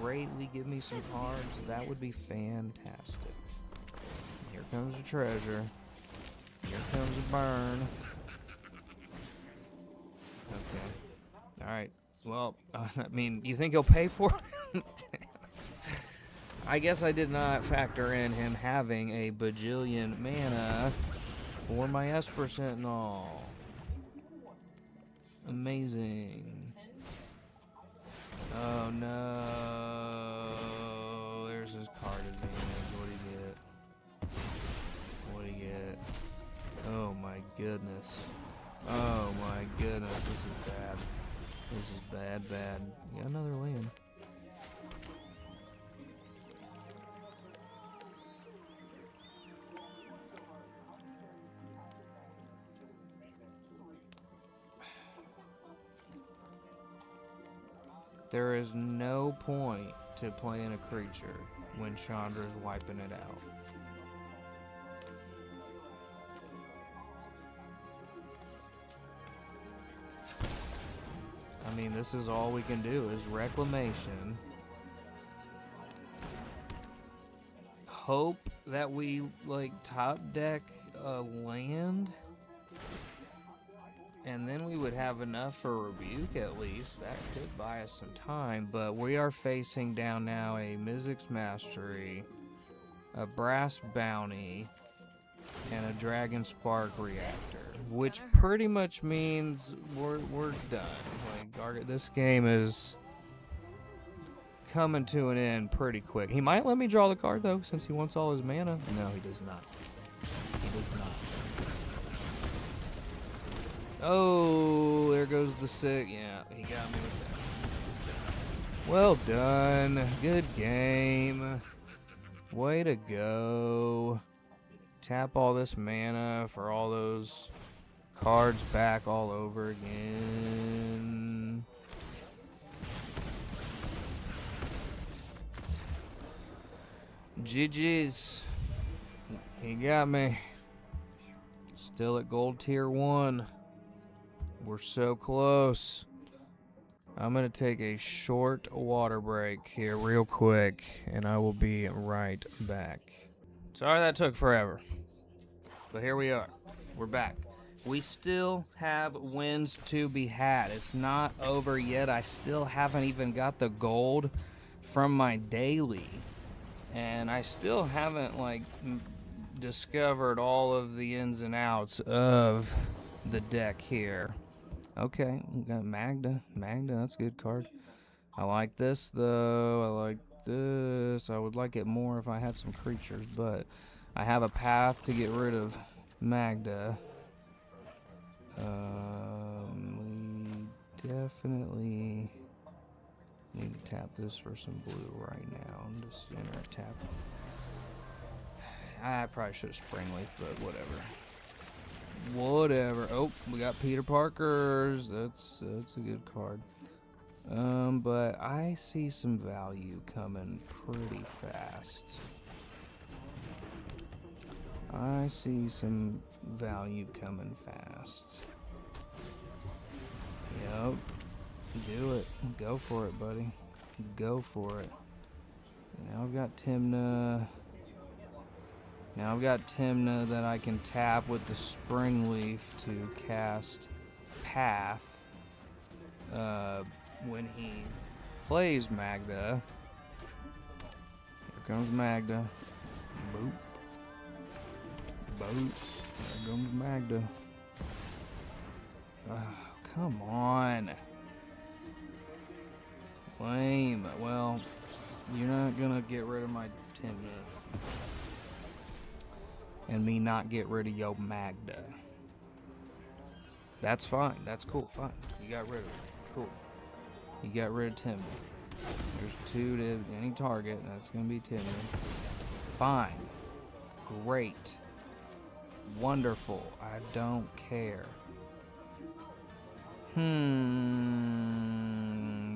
greatly give me some cards, that would be fantastic. Here comes a treasure. Here comes a burn. Okay. Alright. Well, I mean, you think he'll pay for it? I guess I did not factor in him having a bajillion mana for my Esper Sentinel. Amazing. Oh no. There's his card advantage. What do you get? What do you get? Oh my goodness. Oh my goodness. This is bad. This is bad, bad. You got another land. There is no point to playing a creature when Chandra's wiping it out. I mean, this is all we can do is reclamation. Hope that we, like, top deck a land. And then we would have enough for Rebuke at least. That could buy us some time. But we are facing down now a Mizzix Mastery, a Brass Bounty, and a Dragon Spark Reactor. Which pretty much means we're done. Like, this game is coming to an end pretty quick. He might let me draw the card, though, since he wants all his mana. No, he does not. He does not. Oh, there goes the 6. Yeah, he got me with that. Well done. Good game. Way to go. Tap all this mana for all those cards back all over again. GG's. He got me. Still at gold tier 1. We're so close. I'm going to take a short water break here real quick, and I will be right back. Sorry that took forever, but here we are. We're back. We still have wins to be had. It's not over yet. I still haven't even got the gold from my daily, and I still haven't, like, discovered all of the ins and outs of the deck here. Okay, we got Magda. Magda, that's a good card. I like this, though. I like this. I would like it more if I had some creatures, but I have a path to get rid of Magda. We definitely need to tap this for some blue right now. I'm just enter a tap. I probably should have spring leaf, but whatever. Whatever. Oh, we got Peter Parker's. That's a good card. But I see some value coming pretty fast. I see some value coming fast. Yep. Do it. Go for it, buddy. Go for it. Now I've got Tymna. Now I've got Tymna that I can tap with the Spring Leaf to cast Path when he plays Magda. Here comes Magda. Boop. Boop. There comes Magda. Oh, come on. Lame. Well, you're not gonna get rid of my Tymna. And me not get rid of yo Magda. That's fine. That's cool. Fine. You got rid of it. Cool. You got rid of Tymna. There's 2 to any target. That's going to be Tymna. Fine. Great. Wonderful. I don't care.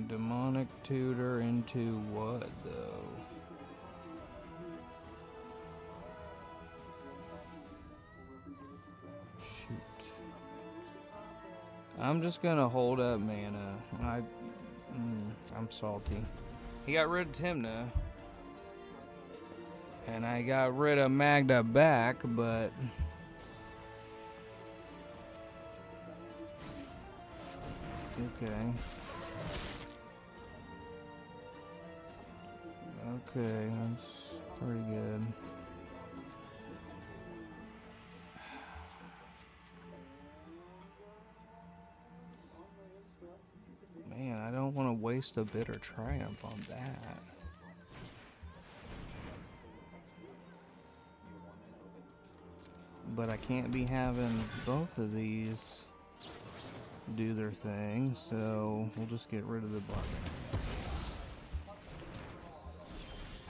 Demonic Tutor into what, though? I'm just gonna hold up mana. I'm salty. He got rid of Tymna, and I got rid of Magda back, but okay. Okay, that's pretty good. Man, I don't want to waste a Bitter Triumph on that. But I can't be having both of these do their thing, so we'll just get rid of the barbarian.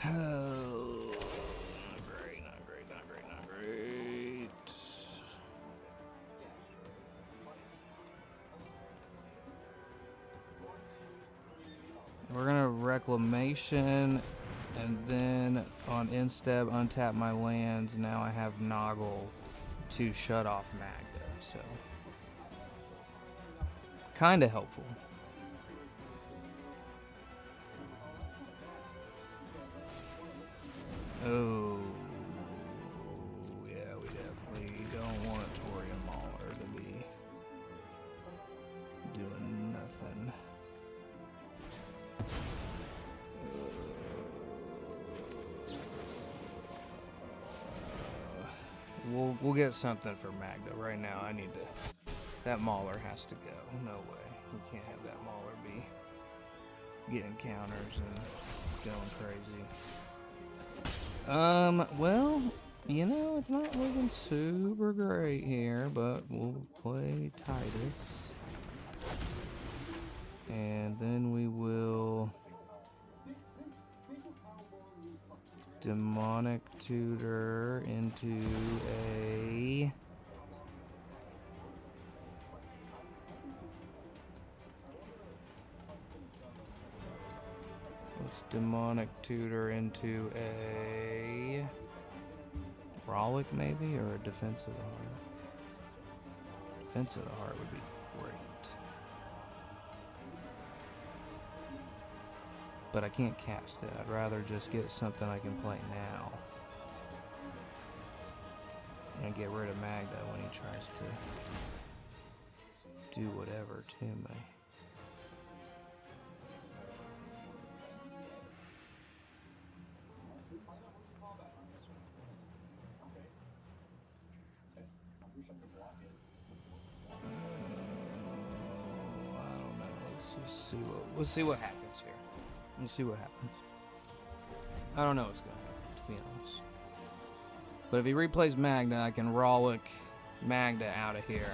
Oh, not great, not great, not great, not great. We're gonna Reclamation, and then on instep untap my lands. Now I have Noggle to shut off Magda, so kind of helpful. Oh, yeah, we definitely don't want Toria Mauler to be doing nothing. We'll get something for Magda. Right now, I need to. That Mauler has to go. No way. We can't have that Mauler be getting counters and going crazy. Well, you know, it's not looking super great here, but we'll play Titus. And then we will demonic tutor into a let's demonic tutor into a Brolic maybe, or a defense of the heart. Defense of the heart would be great. But I can't cast it. I'd rather just get something I can play now. And get rid of Magda when he tries to do whatever to me. I don't know. Let's see what happens here. Let's see what happens. I don't know what's going to happen, to be honest. But if he replays Magda, I can Rollick Magda out of here.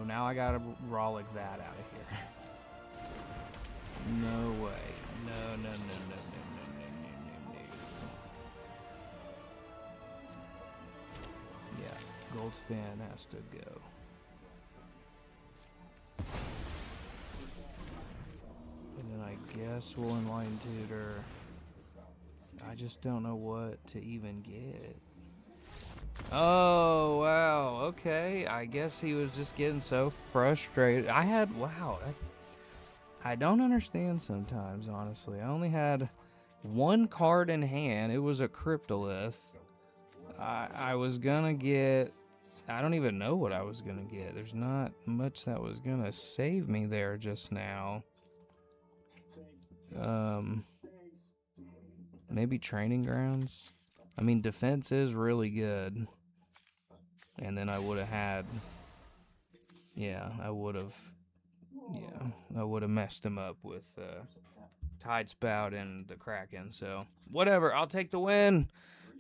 Now I gotta Rollick that out of here. No way. No. Yeah, Goldspan has to go. And then I guess we'll Enlighten Tutor. I just don't know what to even get. Oh, wow. Okay. I guess he was just getting so frustrated. Wow, I don't understand sometimes, honestly. I only had one card in hand. It was a Cryptolith. I was gonna get... I don't even know what I was gonna get. There's not much that was gonna save me there just now. Maybe Training Grounds? I mean, defense is really good. And then I would have had... Yeah, I would have messed him up with Tide Spout and the Kraken. So, whatever. I'll take the win.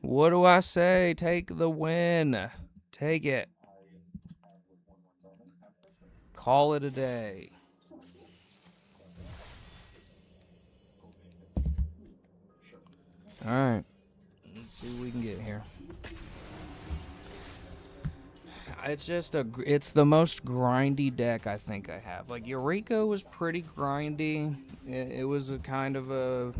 What do I say? Take the win. Take it. Call it a day. Alright. Let's see what we can get here. It's the most grindy deck I think I have. Like, Eureka was pretty grindy. It was kind of a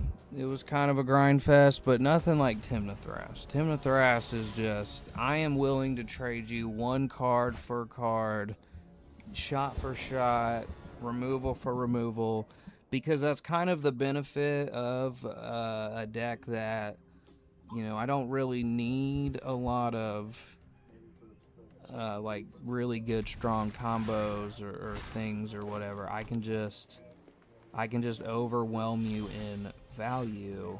grind fest, but nothing like Tymna Thrass. Tymna Thrass is just, I am willing to trade you one card for card, shot for shot, removal for removal, because that's kind of the benefit of a deck that, you know, I don't really need a lot of like really good strong combos or things or whatever. I can just overwhelm you in value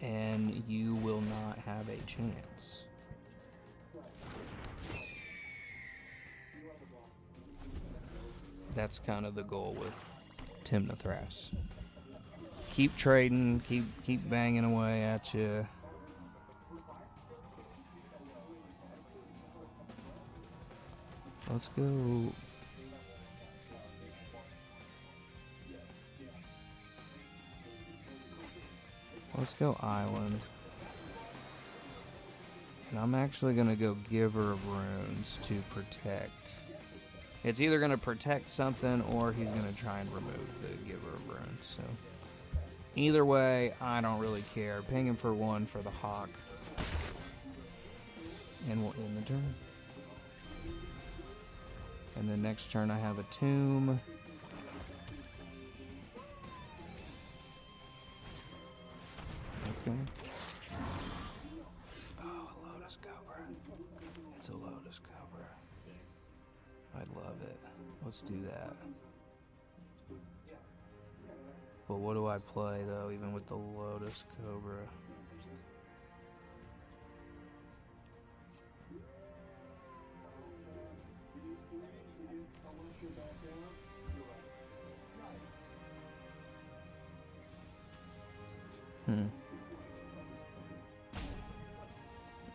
and you will not have a chance. That's kind of the goal with Tymna Thrass. Keep trading, keep banging away at you. Let's go. Let's go Island. And I'm actually going to go Giver of Runes to protect. It's either going to protect something or he's going to try and remove the Giver of Runes. So either way, I don't really care. Ping him for one for the Hawk. And we'll end the turn. And then next turn I have a Tomb. Okay. Oh, Lotus Cobra. It's a Lotus Cobra. I love it. Let's do that. But what do I play though, even with the Lotus Cobra?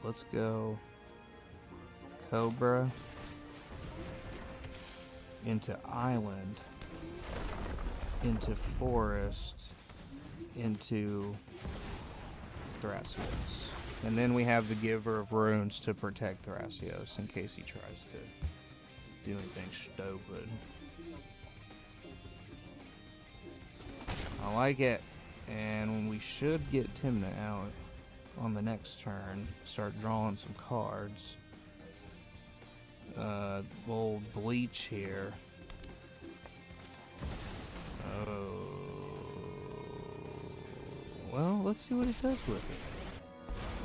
Let's go Cobra into Island, into Forest, into Thrassios. And then we have the Giver of Runes to protect Thrassios in case he tries to do anything stupid. I like it. And we should get Tymna out on the next turn. Start drawing some cards. We'll bleach here. Oh. Well, let's see what he does with it.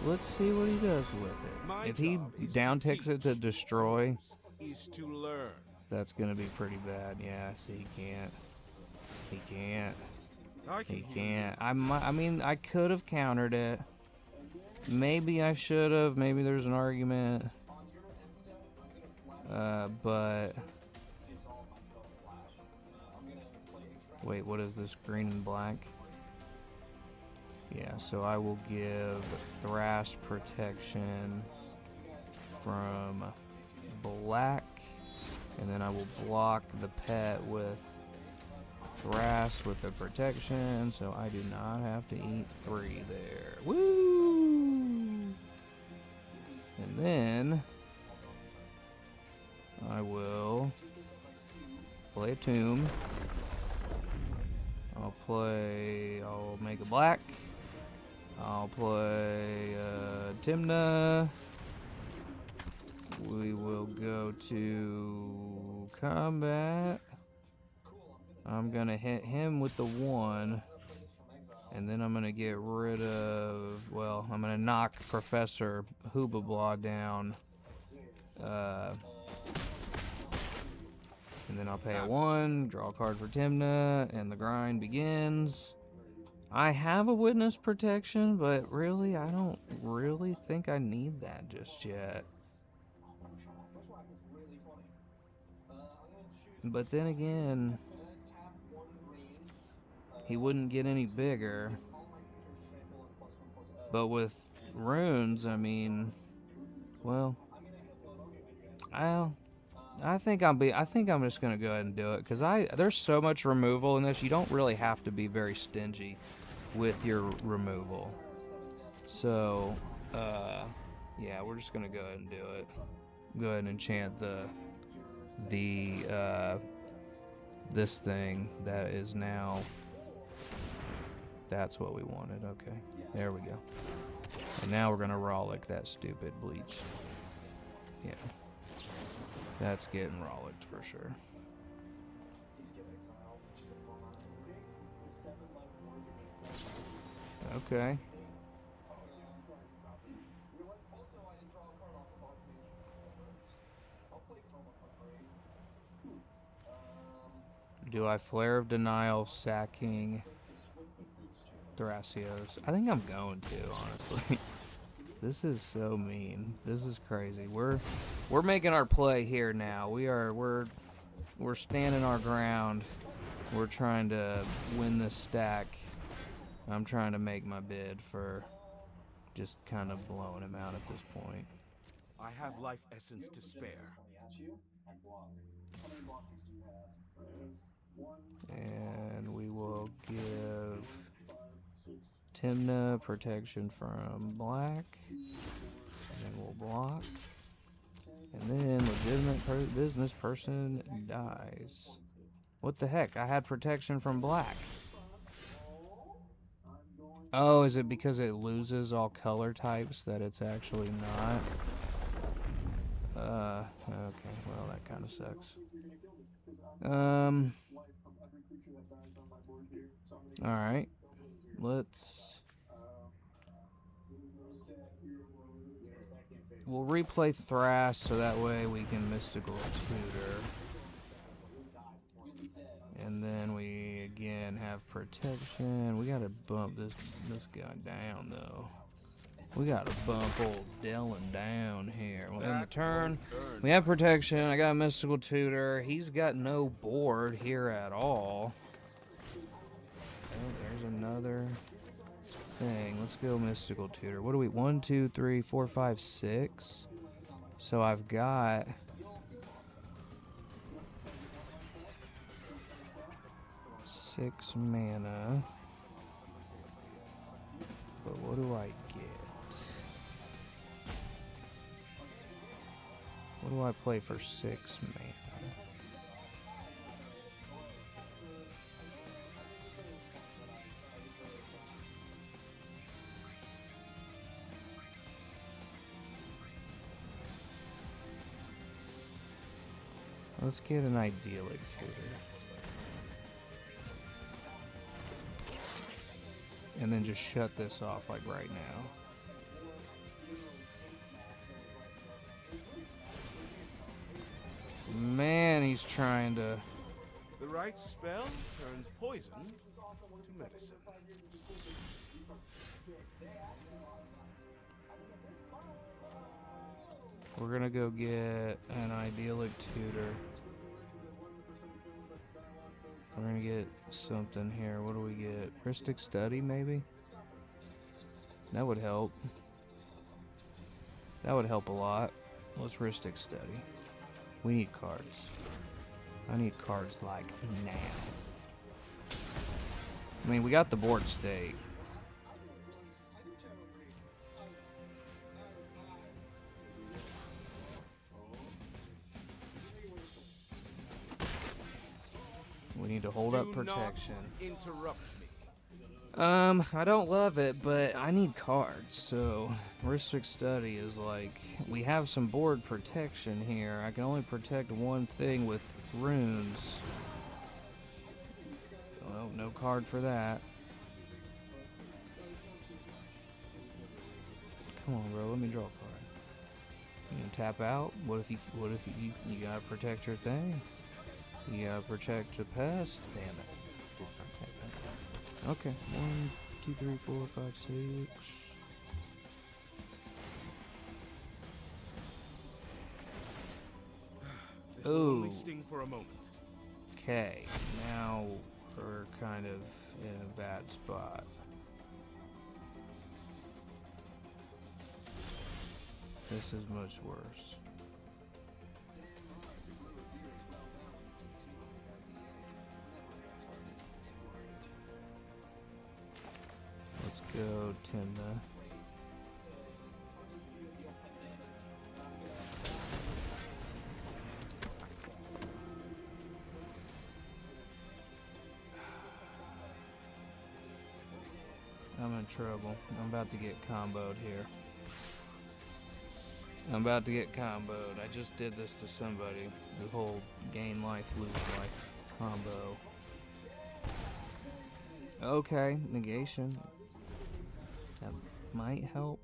Let's see what he does with it. If he down ticks it to destroy, that's gonna be pretty bad. Yeah, see, he can't. He can't. He can't. I mean, I could have countered it. Maybe I should have. Maybe there's an argument. But... Wait, what is this? Green and black? Yeah, so I will give Thrass protection from black. And then I will block the pet with Thrass with the protection, so I do not have to eat 3 there. Woo! And then I will play a tomb. I'll make a black. I'll play Tymna. We will go to combat. I'm gonna hit him with the 1, and then I'm gonna get rid of, well, I'm gonna knock Professor Hoobablah down, and then I'll pay a 1, draw a card for Tymna, and the grind begins. I have a witness protection, but really, I don't really think I need that just yet. But then again, he wouldn't get any bigger. But with runes, I mean, well, I think I'm just gonna go ahead and do it, because there's so much removal in this. You don't really have to be very stingy with your removal. So, yeah, we're just gonna go ahead and do it. Go ahead and enchant this thing that is now. That's what we wanted. Okay, there we go. And now we're gonna Rollick that stupid bleach. Yeah, that's getting Rollicked for sure. Okay. Do I Flare of Denial, sacking Thrassios? I think I'm going to, honestly. This is so mean. This is crazy. We're making our play here now. We're standing our ground. We're trying to win this stack. I'm trying to make my bid for just kind of blowing him out at this point. I have life essence to spare. And we will give Tymna protection from black. And then we'll block. And then legitimate business person dies. What the heck? I had protection from black. Oh, is it because it loses all color types that it's actually not? Okay, well, that kind of sucks. Alright. We'll replay Thrass so that way we can Mystical Tutor. And then we again have protection. We gotta bump this guy down though. We gotta bump old Dylan down here. Well, in the turn, we have protection. I got Mystical Tutor. He's got no board here at all. Oh, there's another thing. Let's go Mystical Tutor. What do we... 1, 2, 3, 4, 5, 6. So I've got... 6 mana. But what do I get? What do I play for 6 mana? Let's get an idyllic tutor. And then just shut this off like right now. Man, he's trying to... The right spell turns poison to medicine. We're gonna go get an idyllic tutor. We're gonna get something here. What do we get? Rhystic Study, maybe? That would help. That would help a lot. Let's Rhystic Study. We need cards. I need cards like now. I mean, we got the board state. We need to hold up protection. Interrupt me. I don't love it, but I need cards, so Rhystic Study is like, we have some board protection here. I can only protect one thing with runes. Well, no card for that. Come on, bro, let me draw a card. You gonna tap out? What if you gotta protect your thing? You gotta protect the pest? Damn it. Okay, 1, 2, 3, 4, 5, 6. Ooh. Sting for a moment. Okay, now we're kind of in a bad spot. This is much worse. Let's go Tymna. I'm in trouble. I'm about to get comboed here. I'm about to get comboed. I just did this to somebody. The whole gain life, lose life combo. Okay, negation. That might help.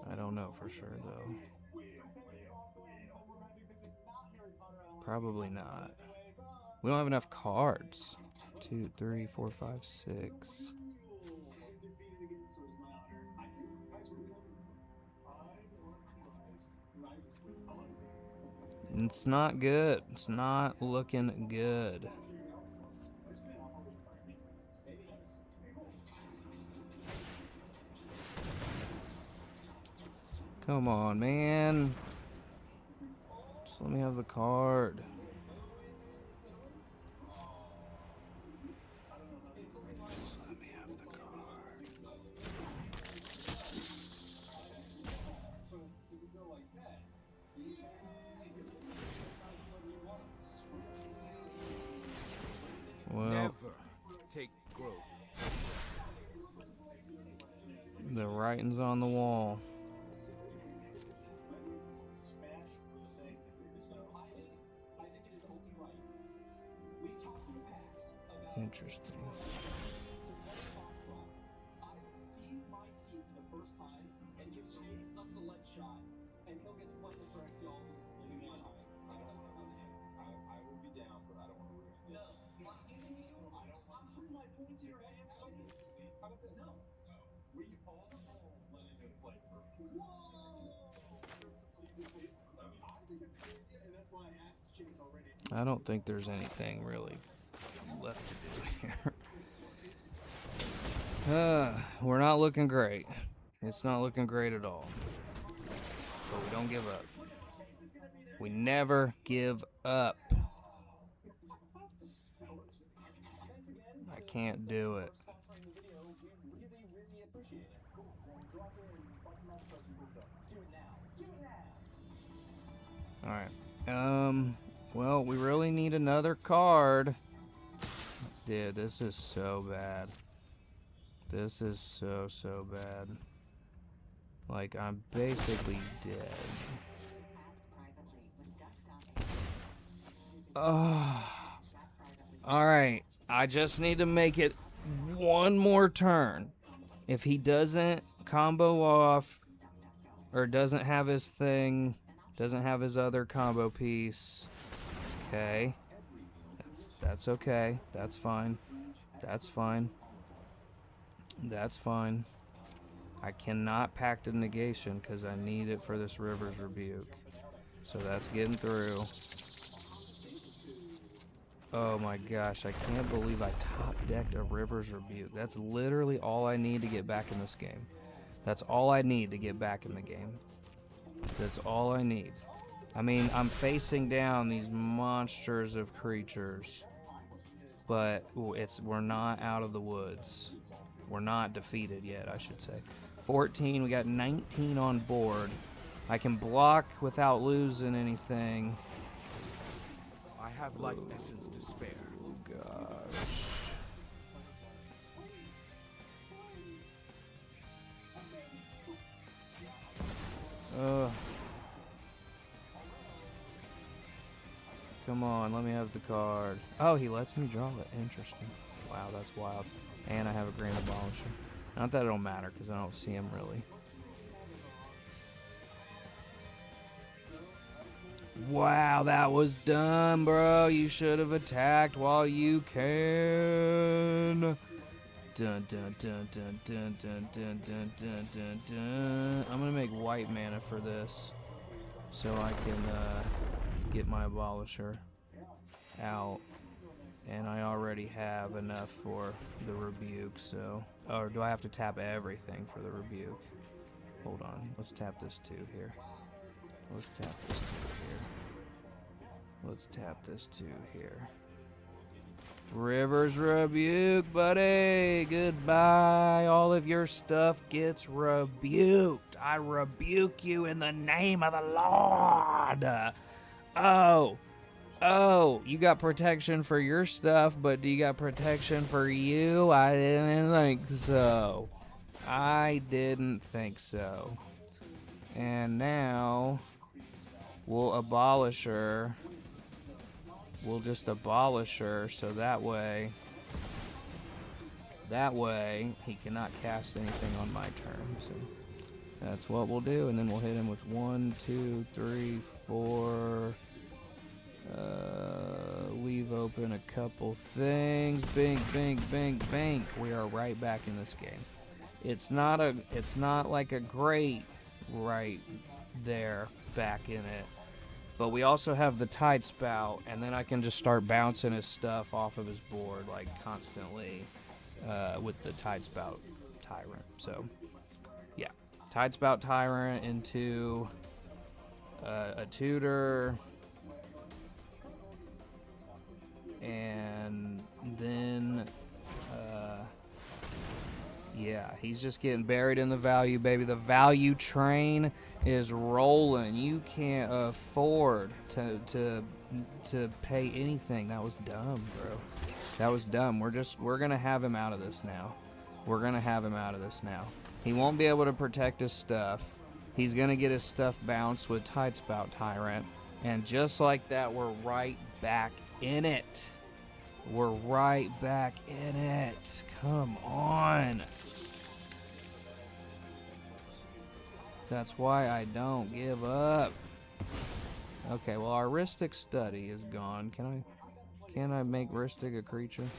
I don't know for sure though. Probably not. We don't have enough cards. 2, 3, 4, 5, 6. It's not good. It's not looking good. Come on, man. Just let me have the card. Just let me have the card. Well, Never take growth. the writing's on the wall. Interesting. I don't think there's anything really left to do here. We're not looking great. It's not looking great at all. But we don't give up. We never give up. I can't do it. Alright. Well, we really need another card. Dude, this is so bad. This is so bad. Like, I'm basically dead. Alright. I just need to make it one more turn. If he doesn't combo off, or doesn't have his thing, doesn't have his other combo piece, okay. That's okay. That's fine. That's fine. That's fine. I cannot Pact of Negation because I need it for this River's Rebuke. So that's getting through. Oh my gosh, I can't believe I top-decked a River's Rebuke. That's literally all I need to get back in this game. That's all I need to get back in the game. That's all I need. I mean, I'm facing down these monsters of creatures. But we're not out of the woods. We're not defeated yet, I should say. 14, we got 19 on board. I can block without losing anything. I have life essence to spare. Oh gosh. Come on, let me have the card. Oh, he lets me draw it. Interesting. Wow, that's wild. And I have a Grand Abolisher. Not that it don't matter, because I don't see him really. Wow, that was dumb, bro. You should have attacked while you can. Dun dun dun dun dun dun dun dun dun dun dun. I'm gonna make white mana for this, so I can get my Abolisher out. And I already have enough for the Rebuke, so... Or do I have to tap everything for the Rebuke? Hold on. Let's tap this 2 here. Let's tap this 2 here. Let's tap this 2 here. River's Rebuke, buddy! Goodbye! All of your stuff gets rebuked! I rebuke you in the name of the Lord! Oh, you got protection for your stuff, but do you got protection for you? I didn't think so. I didn't think so. And now, we'll abolish her. We'll just abolish her, so that way he cannot cast anything on my turn. So that's what we'll do, and then we'll hit him with 1, 2, 3, 4... leave open a couple things. Bink, bink, bink, bink. We are right back in this game. It's not like a great right there back in it. But we also have the Tide Spout, and then I can just start bouncing his stuff off of his board like constantly with the Tide Spout Tyrant. So yeah, Tide Spout Tyrant into a tutor. And then, yeah, he's just getting buried in the value, baby. The value train is rolling. You can't afford to pay anything. That was dumb, bro. That was dumb. We're gonna have him out of this now. We're gonna have him out of this now. He won't be able to protect his stuff. He's gonna get his stuff bounced with Tide Spout Tyrant, and just like that, we're right back in it. We're right back in it. Come on. That's why I don't give up. Okay, well, our Rhystic Study is gone. Can I make Rhystic a creature?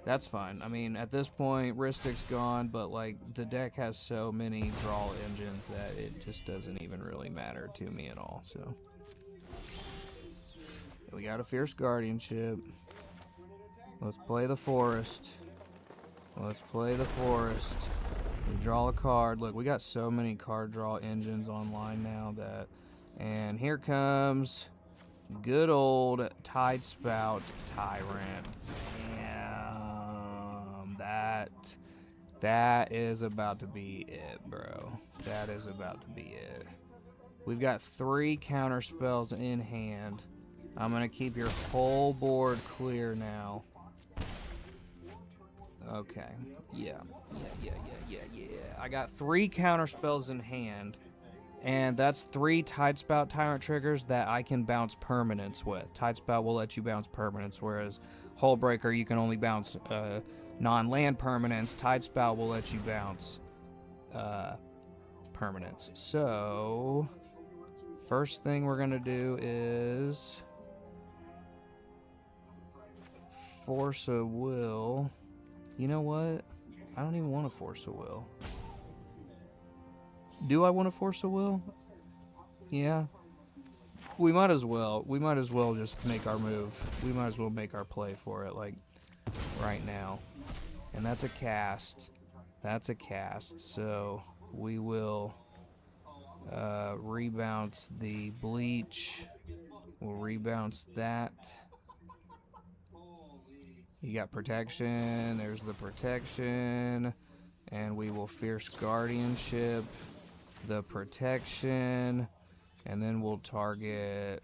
That's fine. I mean, at this point, Rhystic's gone, but like the deck has so many draw engines that it just doesn't even really matter to me at all. So we got a Fierce Guardianship. Let's play the Forest. Let's play the forest. We draw a card. Look, we got so many card draw engines online now that... And here comes good old Tide Spout Tyrant. Damn. That is about to be it, bro. That is about to be it. We've got 3 counter spells in hand. I'm going to keep your whole board clear now. Okay. Yeah. I got 3 counter spells in hand. And that's 3 Tide Spout Tyrant triggers that I can bounce permanents with. Tide Spout will let you bounce permanents, whereas Hull Breaker you can only bounce non-land permanents. Tide Spout will let you bounce permanents. So, first thing we're going to do is Force a Will. You know what? I don't even want to Force a Will. Do I want to Force a Will? Yeah. We might as well. We might as well just make our move. We might as well make our play for it, like, right now. And that's a cast. That's a cast. So we will rebounce the Bleach. We'll rebounce that. You got protection. There's the protection. And we will Fierce Guardianship the protection. And then we'll target,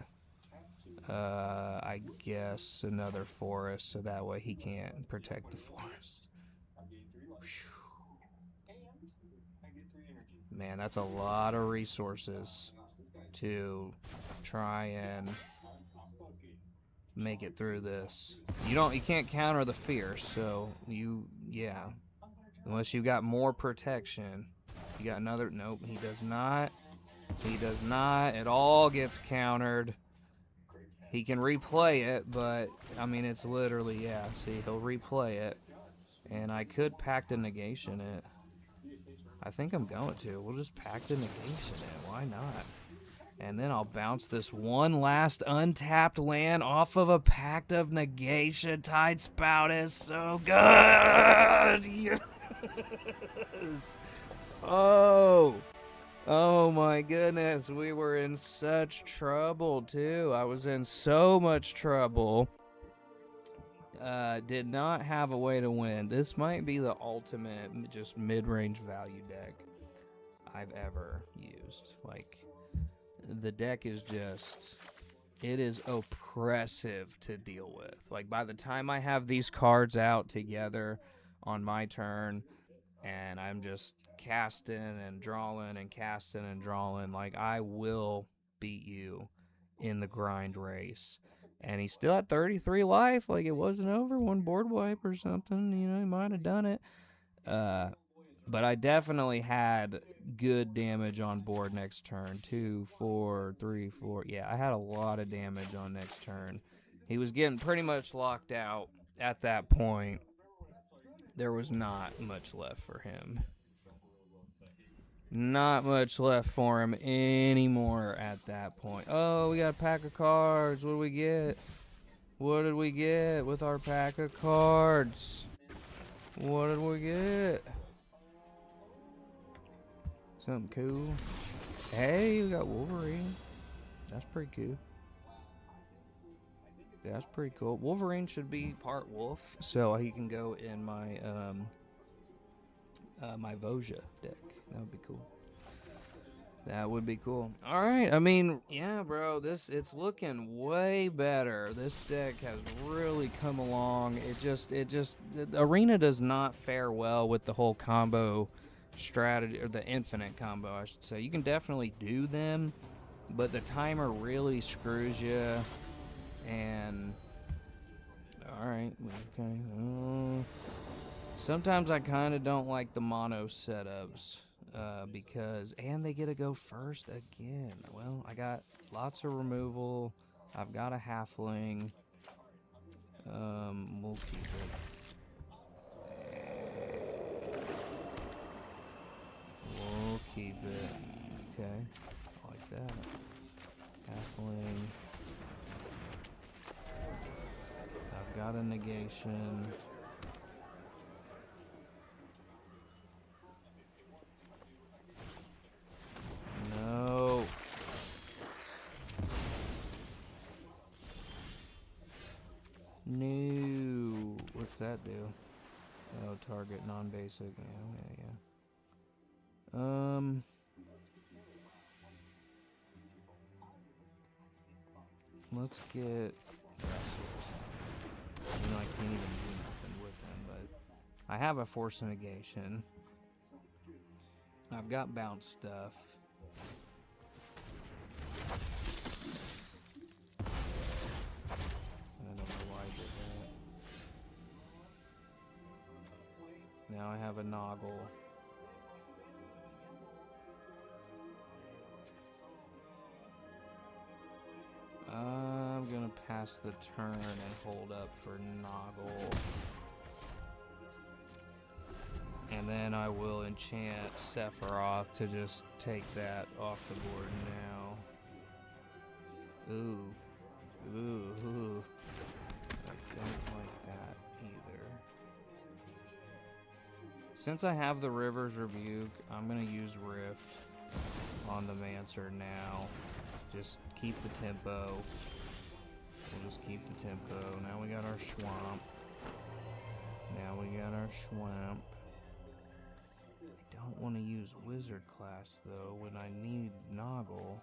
I guess, another forest. So that way he can't protect the forest. Man, that's a lot of resources to try and make it through this. You can't counter the Fierce, so yeah. Unless you got more protection. You got another, nope, he does not. He does not. It all gets countered. He can replay it, but, I mean, it's literally, yeah, see, he'll replay it. And I could Pact of Negation it. I think I'm going to. We'll just Pact of Negation it. Why not? And then I'll bounce this one last untapped land off of a Pact of Negation. Tide Spout is so good! Yes! Oh my goodness, we were in such trouble too. I was in so much trouble. Did not have a way to win. This might be the ultimate just mid-range value deck I've ever used. Like, the deck is just, it is oppressive to deal with. Like, by the time I have these cards out together on my turn, and I'm just casting and drawing and casting and drawing, like, I will beat you in the grind race. And he's still at 33 life, like it wasn't over, one board wipe or something, you know, he might have done it. But I definitely had good damage on board next turn. 2, 4, 3, 4. Yeah, I had a lot of damage on next turn. He was getting pretty much locked out at that point. There was not much left for him. Not much left for him anymore at that point. Oh, we got a pack of cards. What do we get? What did we get with our pack of cards? What did we get? Something cool. Hey, we got Wolverine. That's pretty cool. That's pretty cool. Wolverine should be part wolf, so he can go in my my Voja deck. That would be cool. That would be cool. All right, I mean, yeah, bro, it's looking way better. This deck has really come along. The Arena does not fare well with the whole combo strategy, or the infinite combo, I should say. You can definitely do them, but the timer really screws you. And all right, okay. Sometimes I kind of don't like the mono setups. Because, and they get to go first again. Well, I got lots of removal. I've got a halfling. We'll keep it. We'll keep it. Okay, like that. Halfling. I've got a negation. No. What's that do? Oh, target non-basic. Yeah. Let's get Thrassios. You know, I can't even do nothing with him, but I have a force of negation. I've got bounce stuff. I don't know why I did that. Now I have a Noggle. I'm gonna pass the turn and hold up for Noggle. And then I will enchant Sephiroth to just take that off the board now. Ooh. I don't like that either. Since I have the River's Rebuke, I'm gonna use Rift on the Mancer now. Just keep the tempo. We'll just keep the tempo. Now we got our Swamp. I don't want to use Wizard class though when I need Noggle.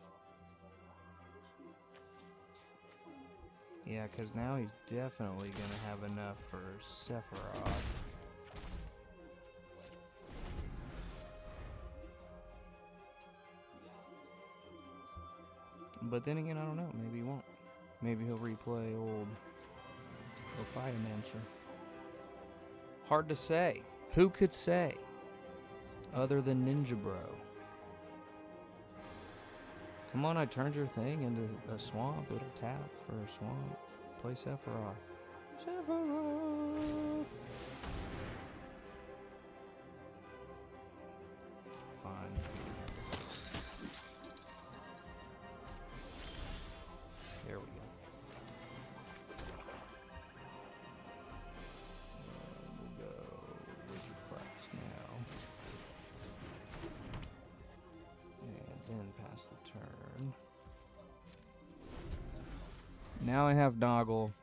Yeah, because now he's definitely going to have enough for Sephiroth. But then again, I don't know. Maybe he won't. Maybe he'll replay old Ophiamancer. Hard to say. Who could say? Other than Ninja Bro. Come on, I turned your thing into a swamp. It'll tap for a swamp. Play Sephiroth. Sephiroth! Fine. There we go. We'll go Wizard class now. And then pass the turn. Now I have Noggle.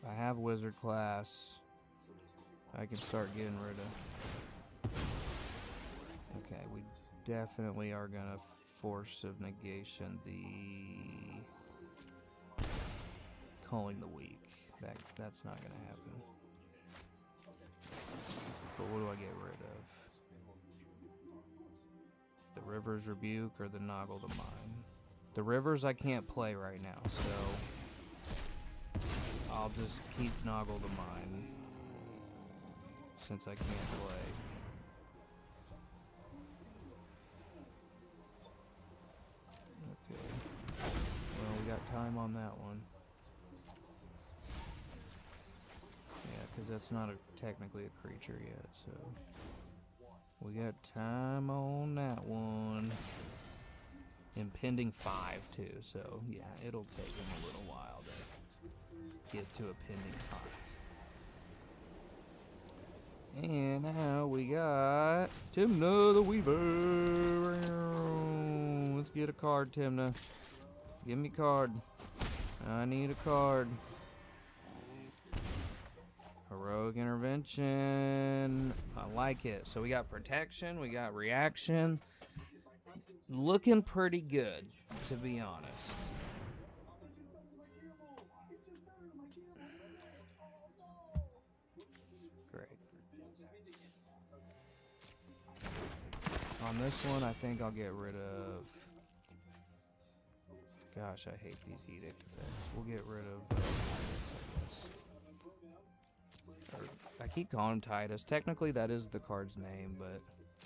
I have Wizard class. I can start getting rid of. Okay, we definitely are gonna Force of Negation the Calling the Weak. That's not gonna happen. But what do I get rid of? The River's Rebuke or the Noggle the Mine? The Rivers I can't play right now, so I'll just keep Noggle the Mine since I can't play. Okay. Well, we got time on that one. Yeah, because that's not technically a creature yet, so we got time on that one. Impending 5 too, so yeah, it'll take him a little while to get to a pending 5. And now we got Tymna the Weaver. Let's get a card, Tymna. Give me a card. I need a card. Heroic Intervention. I like it. So we got protection, we got reaction. Looking pretty good, to be honest. Great. On this one, I think I'll get rid of... Gosh, I hate these Edict effects. We'll get rid of Titus, I guess. I keep calling him Titus. Technically, that is the card's name, but...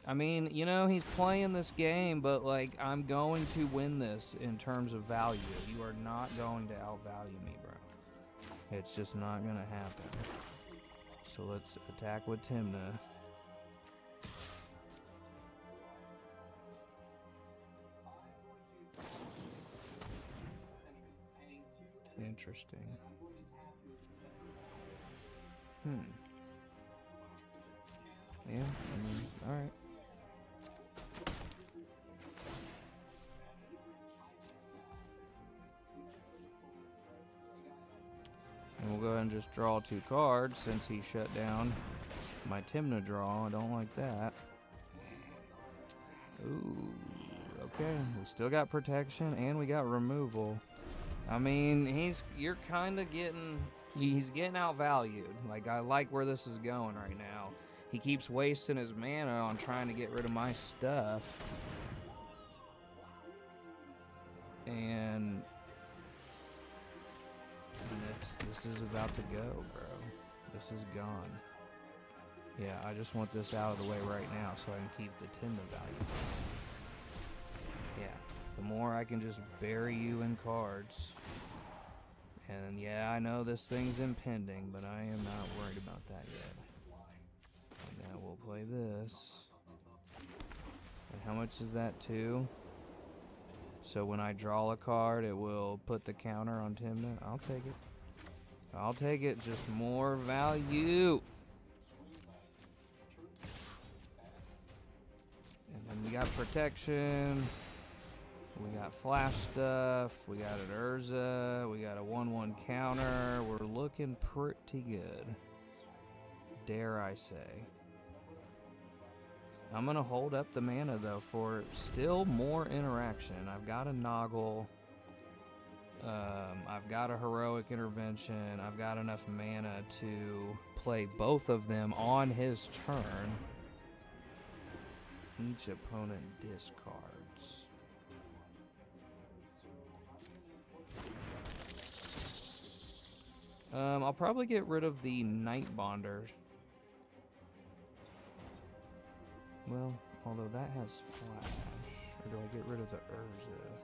I mean, you know, he's playing this game, but, like, I'm going to win this in terms of value. You are not going to outvalue me, bro. It's just not going to happen. So let's attack with Tymna. Interesting. Yeah, I mean, alright. And we'll go ahead and just draw 2 cards since he shut down my Tymna draw. I don't like that. Ooh, okay. We still got protection and we got removal. I mean, you're kind of he's getting outvalued. Like, I like where this is going right now. He keeps wasting his mana on trying to get rid of my stuff. And this is about to go, bro. This is gone. Yeah, I just want this out of the way right now so I can keep the Tymna value. Yeah, the more I can just bury you in cards. And yeah, I know this thing's impending, but I am not worried about that yet. And now we'll play this. And how much is that, too? So when I draw a card, it will put the counter on Tymna. I'll take it. I'll take it. Just more value. And then we got protection. We got flash stuff. We got an Urza. We got a 1/1 counter. We're looking pretty good. Dare I say. I'm going to hold up the mana, though, for still more interaction. I've got a Noggle. I've got a Heroic Intervention. I've got enough mana to play both of them on his turn. Each opponent discards. I'll probably get rid of the Nightbonder. Well, although that has flash. Or do I get rid of the Urza?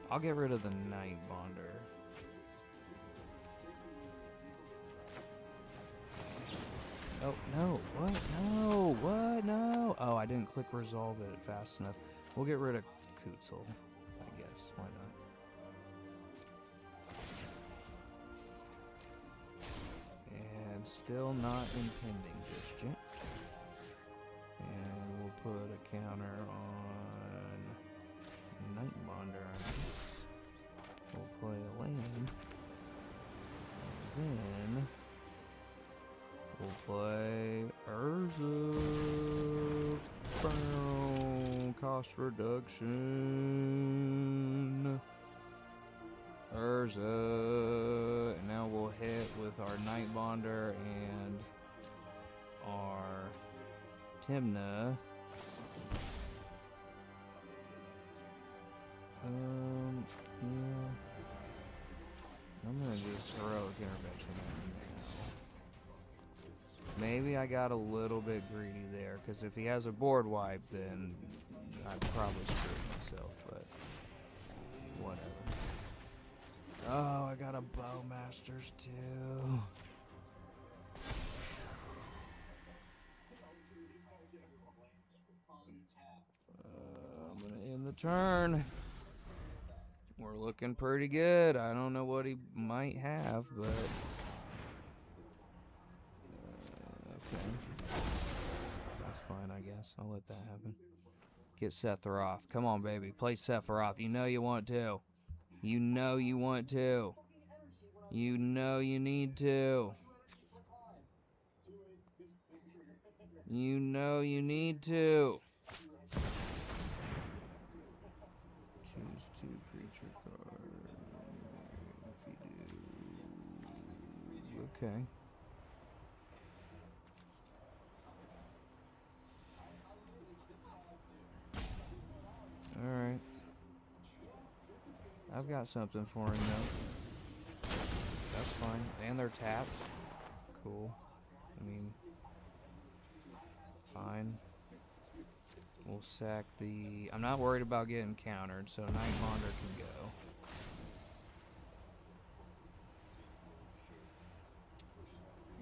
I'll get rid of the Nightbonder. Oh, no. What? No. What? No. Oh, I didn't click resolve it fast enough. We'll get rid of Kutzel, I guess. Why not? And still not impending just yet. And we'll put a counter on Nightbonder on this. We'll play a land. And then we'll play Urza. Cost reduction. Urza. And now we'll hit with our Nightbonder and our Tymna. Yeah. I'm gonna just Heroic Intervention on now. Maybe I got a little bit greedy there, because if he has a board wipe, then I'd probably screw myself, but whatever. Oh, I got a Bowmasters too. I'm gonna end the turn. We're looking pretty good. I don't know what he might have, but okay. That's fine, I guess. I'll let that happen. Get Sephiroth. Come on, baby. Play Sephiroth. You know you want to. You know you want to. You know you need to. You know you need to. Choose 2 creature cards. If you do. Okay. Alright. I've got something for him though. That's fine. And they're tapped. Cool. I mean, fine. We'll sack the... I'm not worried about getting countered, so Nightbonder can go.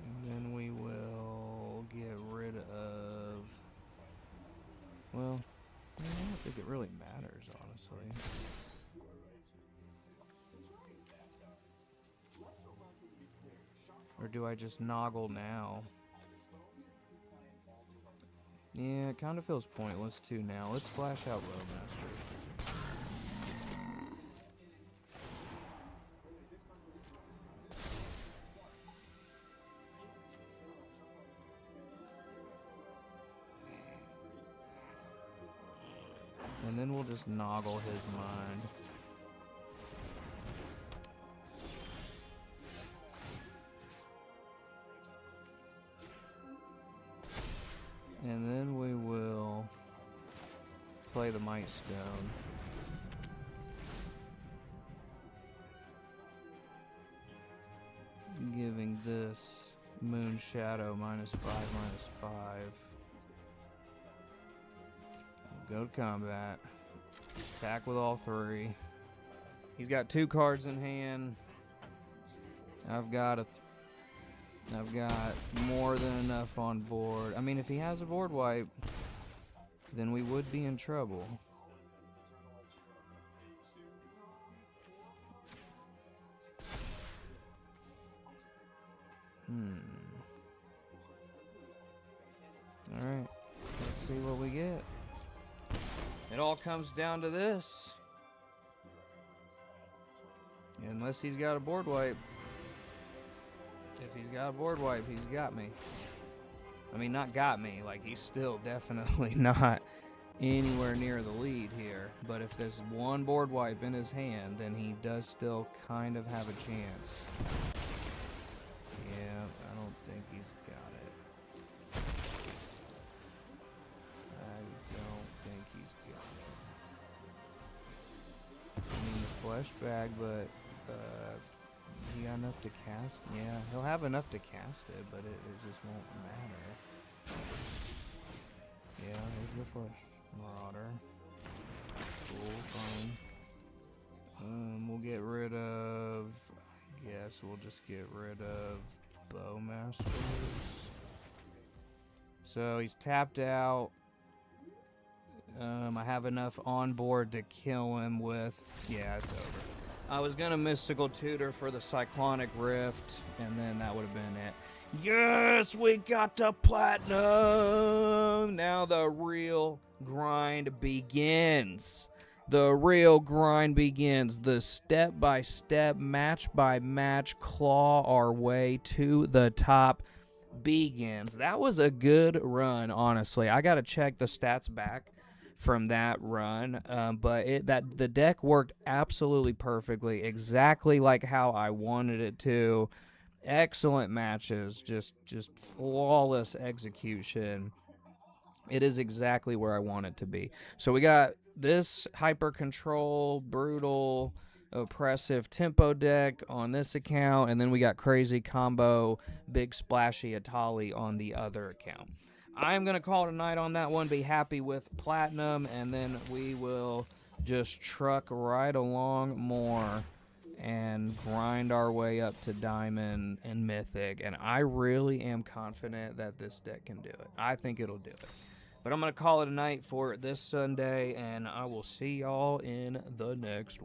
And then we will get rid of... Well, I don't think it really matters, honestly. Or do I just Noggle now? Yeah, it kind of feels pointless too now. Let's flash out Bowmasters. And then we'll just noggle his mind. And then we will play the Might Stone. Giving this Moon Shadow -5/-5. Go to combat. Attack with all 3. He's got 2 cards in hand. I've got more than enough on board. I mean, if he has a board wipe, then we would be in trouble. Alright, let's see what we get. It all comes down to this. Unless he's got a board wipe. If he's got a board wipe, he's got me. I mean, not got me, like he's still definitely not anywhere near the lead here. But if there's one board wipe in his hand, then he does still kind of have a chance. Yeah, I don't think he's got it. I don't think he's got it. I mean, flesh bag, but he got enough to cast? Yeah, he'll have enough to cast it, but it just won't matter. Yeah, there's the Flesh Marauder. Cool, fine. We'll get rid of... I guess we'll just get rid of Bowmasters. So he's tapped out. I have enough on board to kill him with... Yeah, it's over. I was gonna Mystical Tutor for the Cyclonic Rift, and then that would have been it. Yes, we got to platinum! Now the real grind begins. The real grind begins. The step-by-step, match-by-match, claw our way to the top begins. That was a good run, honestly. I gotta check the stats back from that run, but the deck worked absolutely perfectly, exactly like how I wanted it to. Excellent matches, just flawless execution. It is exactly where I want it to be. So we got this hyper control, brutal, oppressive tempo deck on this account, and then we got crazy combo, big splashy Atali on the other account. I'm going to call it a night on that one, be happy with platinum, and then we will just truck right along more and grind our way up to diamond and mythic. And I really am confident that this deck can do it. I think it'll do it. But I'm going to call it a night for this Sunday, and I will see y'all in the next one.